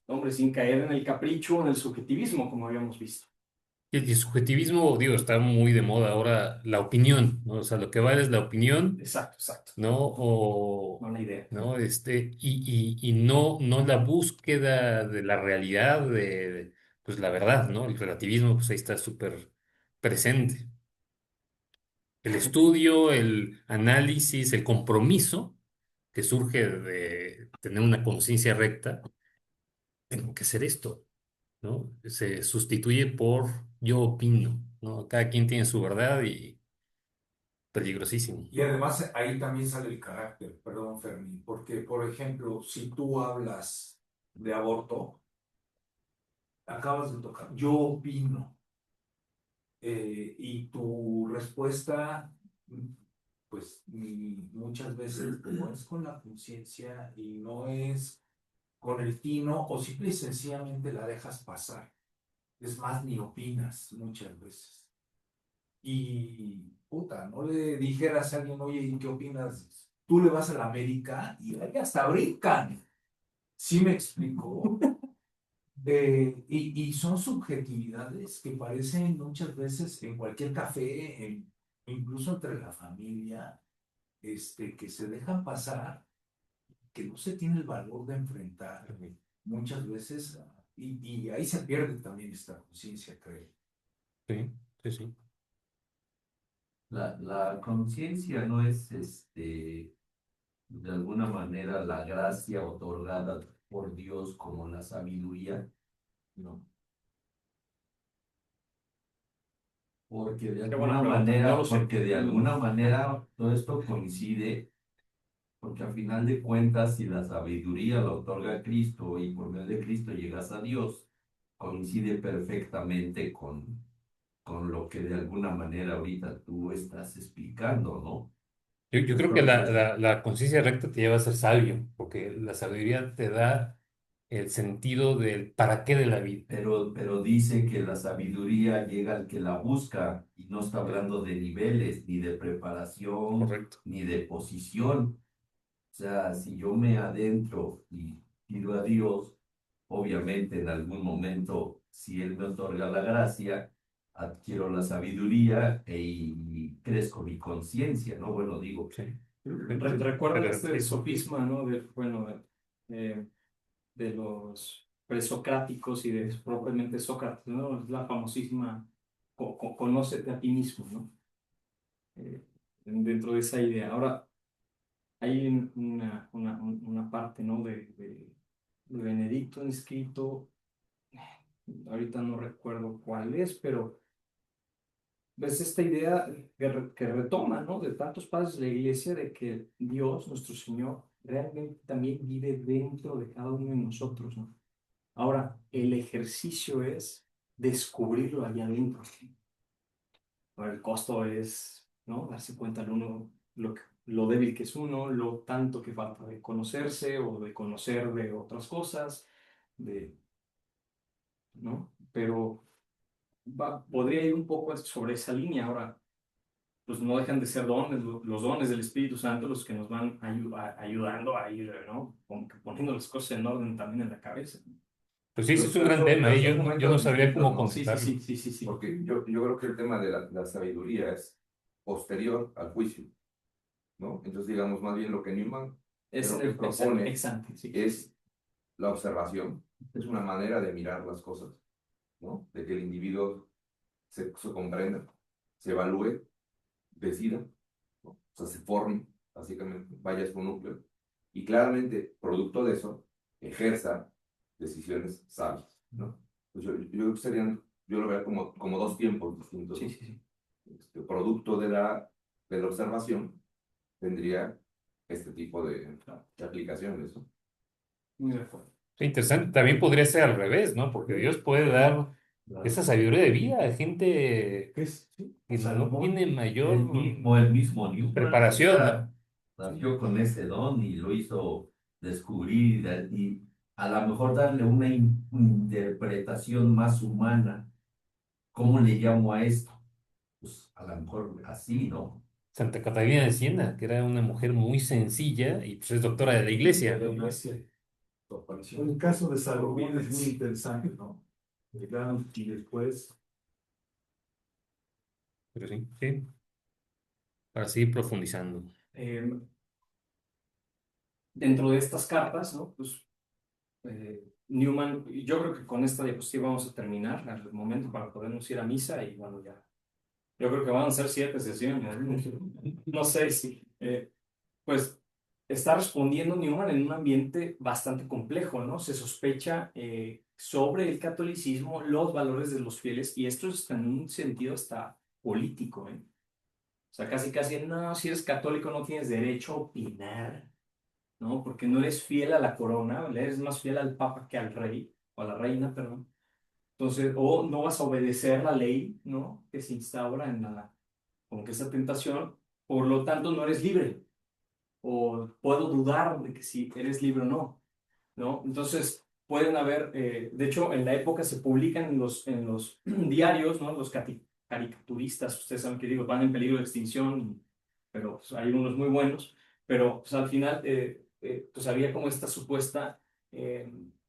Speaker 1: hombre, sin caer en el capricho o en el subjetivismo, como habíamos visto.
Speaker 4: Y el subjetivismo, digo, está muy de moda ahora la opinión, ¿no? O sea, lo que vale es la opinión,
Speaker 1: Exacto, exacto.
Speaker 4: ¿no? O,
Speaker 1: Buena idea.
Speaker 4: ¿no? Y no la búsqueda de la realidad, pues la verdad, ¿no? El relativismo, pues ahí está súper presente. El estudio, el análisis, el compromiso que surge de tener una conciencia recta, tengo que hacer esto, ¿no? Se sustituye por yo opino, ¿no? Cada quien tiene su verdad y peligrosísimo.
Speaker 3: Y además ahí también sale el carácter, perdón, Fermín, porque, por ejemplo, si tú hablas de aborto, acabas de tocar, yo opino, y tu respuesta, pues muchas veces no es con la conciencia y no es con el tino, o simple y sencillamente la dejas pasar. Es más, ni opinas muchas veces. Y, puta, no le dijeras a alguien, oye, ¿y qué opinas? Tú le vas a la América y ahí hasta brincan. ¿Sí me explico? Y son subjetividades que parecen muchas veces en cualquier café, incluso entre la familia, que se dejan pasar, que no se tiene el valor de enfrentar muchas veces, y ahí se pierde también esta conciencia, creo.
Speaker 4: Sí, sí, sí.
Speaker 10: La conciencia no es, de alguna manera, la gracia otorgada por Dios como la sabiduría, ¿no? Porque de
Speaker 1: Qué buena
Speaker 10: alguna
Speaker 1: pregunta, no
Speaker 10: manera,
Speaker 1: lo sé.
Speaker 10: porque de alguna manera todo esto coincide, porque al final de cuentas, si la sabiduría la otorga Cristo y por medio de Cristo llegas a Dios, coincide perfectamente con lo que de alguna manera ahorita tú estás explicando, ¿no?
Speaker 4: Yo creo que la,
Speaker 10: Entonces,
Speaker 4: la, la conciencia recta te lleva a ser sabio, porque la sabiduría te da el sentido del para qué de la vida.
Speaker 10: pero dice que la sabiduría llega al que la busca y no está hablando de niveles, ni de preparación,
Speaker 4: Correcto.
Speaker 10: ni de posición. O sea, si yo me adentro y pido a Dios, obviamente en algún momento, si Él me otorga la gracia, adquiero la sabiduría y crezco mi conciencia, ¿no? Bueno, digo,
Speaker 4: Sí.
Speaker 1: Recuerda
Speaker 4: Pero
Speaker 1: este sofisma, ¿no? De los presocráticos y de propiamente Sócrates, ¿no? Es la famosísima conócete a ti mismo, ¿no? Dentro de esa idea. Ahora, hay una parte, ¿no? De Benedicto escrito, ahorita no recuerdo cuál es, pero ves esta idea que retoma, ¿no? De tantos padres de la iglesia, de que Dios, nuestro Señor, realmente también vive dentro de cada uno de nosotros, ¿no? Ahora, el ejercicio es descubrirlo allá adentro. Ahora, el costo es, ¿no? Darse cuenta al uno lo débil que es uno, lo tanto que falta de conocerse o de conocer de otras cosas, ¿no? Pero podría ir un poco sobre esa línea. Ahora, pues no dejan de ser dones, los dones del Espíritu Santo los que nos van ayudando a ir, ¿no? Como que poniendo las cosas en orden también en la cabeza.
Speaker 4: Pues sí, ese es un
Speaker 9: Pero
Speaker 4: gran
Speaker 9: eso,
Speaker 4: tema,
Speaker 9: pero
Speaker 4: ¿eh?
Speaker 9: son
Speaker 4: Yo no
Speaker 9: momentos
Speaker 4: sabría
Speaker 9: distintos,
Speaker 4: cómo
Speaker 9: ¿no?
Speaker 1: Sí, sí,
Speaker 4: contestarlo.
Speaker 1: sí, sí, sí, sí.
Speaker 11: Porque yo creo que el tema de la sabiduría es posterior al juicio, ¿no? Entonces, digamos, más bien lo que Newman
Speaker 1: Es
Speaker 11: creo que
Speaker 1: exacto,
Speaker 11: propone
Speaker 1: exacto, sí.
Speaker 11: es la observación, es una manera de mirar las cosas, ¿no? De que el individuo se comprenda, se evalúe, decida, ¿no? O sea, se forme, básicamente, vaya a su núcleo, y claramente, producto de eso, ejerza decisiones sabias, ¿no? Pues yo creo que serían yo lo veo como dos tiempos distintos, ¿no?
Speaker 1: Sí, sí, sí.
Speaker 11: Producto de la observación tendría este tipo de aplicaciones, ¿no?
Speaker 1: Muy de acuerdo.
Speaker 4: Sí, interesante. También podría ser al revés, ¿no? Porque Dios puede dar esa sabiduría de vida a gente
Speaker 9: ¿Qué es? Sí,
Speaker 4: que no
Speaker 9: Salomón.
Speaker 4: tiene mayor
Speaker 10: El mismo Newman
Speaker 4: preparación, ¿no?
Speaker 10: nació con ese don y lo hizo descubrir y a lo mejor darle una interpretación más humana. ¿Cómo le llamo a esto? Pues a lo mejor así, ¿no?
Speaker 4: Santa Catalina de Siena, que era una mujer muy sencilla y pues es doctora de la iglesia,
Speaker 9: De la
Speaker 4: ¿no?
Speaker 9: iglesia. El caso de Salomón es muy interesante, ¿no? Y después,
Speaker 4: Pero sí, sí, para seguir profundizando.
Speaker 1: Dentro de estas cartas, ¿no? Pues Newman, yo creo que con esta diapositiva vamos a terminar al momento para podernos ir a misa y bueno, ya. Yo creo que van a ser 7 sesiones. No sé si, pues, está respondiendo Newman en un ambiente bastante complejo, ¿no? Se sospecha sobre el catolicismo, los valores de los fieles, y esto es en un sentido hasta político, ¿eh? O sea, casi, casi, no, si eres católico no tienes derecho a opinar, ¿no? Porque no eres fiel a la corona, eres más fiel al papa que al rey, o a la reina, perdón. Entonces, o no vas a obedecer la ley, ¿no? Que se instaura en como que esa tentación, por lo tanto no eres libre, o puedo dudar de que si eres libre o no, ¿no? Entonces, pueden haber, de hecho, en la época se publican en los diarios, ¿no? Los caricaturistas, ustedes saben que digo, van en peligro de extinción, pero pues, hay unos muy buenos, pero pues, al final, pues había como esta supuesta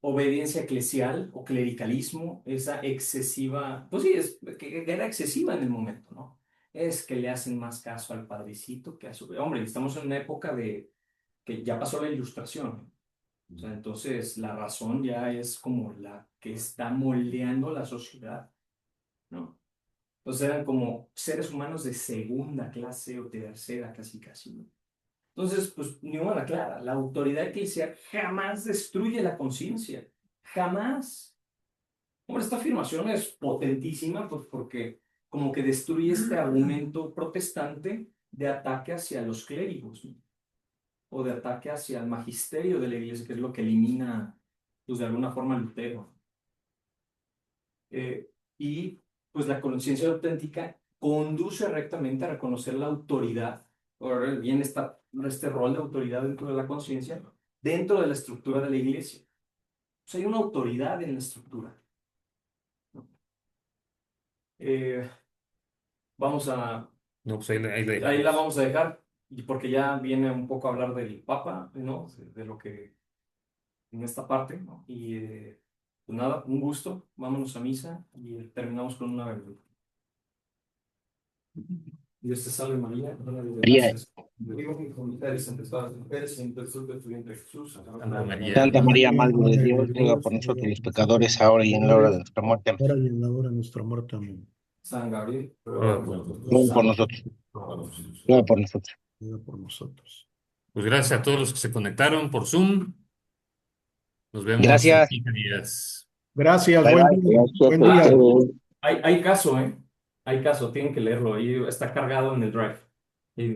Speaker 1: obediencia eclesial o clericalismo, esa excesiva, pues sí, que era excesiva en el momento, ¿no? Es que le hacen más caso al padrecito que a su... Hombre, estamos en una época de que ya pasó la ilustración. O sea, entonces la razón ya es como la que está moldeando la sociedad, ¿no? Entonces eran como seres humanos de segunda clase o tercera, casi casi, ¿no? Entonces, pues Newman aclara, la autoridad eclesial jamás destruye la conciencia, jamás. Hombre, esta afirmación es potentísima, pues porque como que destruye este argumento protestante de ataque hacia los clérigos, ¿no? O de ataque hacia el magisterio de la iglesia, que es lo que elimina, pues de alguna forma, Lutero. Y pues la conciencia auténtica conduce rectamente a reconocer la autoridad, o bien este rol de autoridad dentro de la conciencia, dentro de la estructura de la iglesia. O sea, hay una autoridad en la estructura, ¿no? Vamos a...
Speaker 4: No, pues ahí la
Speaker 1: Ahí
Speaker 4: dejamos.
Speaker 1: la vamos a dejar, y porque ya viene un poco a hablar del Papa, ¿no? De lo que en esta parte, ¿no? Y pues nada, un gusto, vámonos a misa y terminamos con una bendita. Dios te salve María, llena de
Speaker 5: María,
Speaker 1: gracias. Digo que con mujeres entre todas las mujeres, entre el fruto de tu vientre Jesús.
Speaker 4: Santa María.
Speaker 5: Santa María, Madre de
Speaker 7: Madre de
Speaker 5: Dios, ruega
Speaker 7: Dios,
Speaker 5: por nosotros
Speaker 7: ruega
Speaker 5: los
Speaker 7: por nosotros
Speaker 5: pecadores,
Speaker 7: los
Speaker 5: ahora y en la hora de
Speaker 7: pecadores,
Speaker 5: nuestra muerte. Amén.
Speaker 7: ahora y en la hora de nuestra muerte. Amén.
Speaker 1: San Gabriel,
Speaker 4: Ah,
Speaker 5: Ruega por nosotros, ruega por nosotros.
Speaker 7: Ruega por nosotros.
Speaker 4: pues gracias a todos los que se conectaron por Zoom. Nos vemos en
Speaker 5: Gracias.
Speaker 4: 15 días.
Speaker 7: Gracias,
Speaker 5: Bye,
Speaker 7: buen
Speaker 5: bye.
Speaker 7: día.
Speaker 5: Gracias
Speaker 7: Buen
Speaker 5: a
Speaker 7: día.
Speaker 5: ustedes.
Speaker 1: hay caso, ¿eh? Hay caso, tienen que leerlo, ahí está cargado en el drive.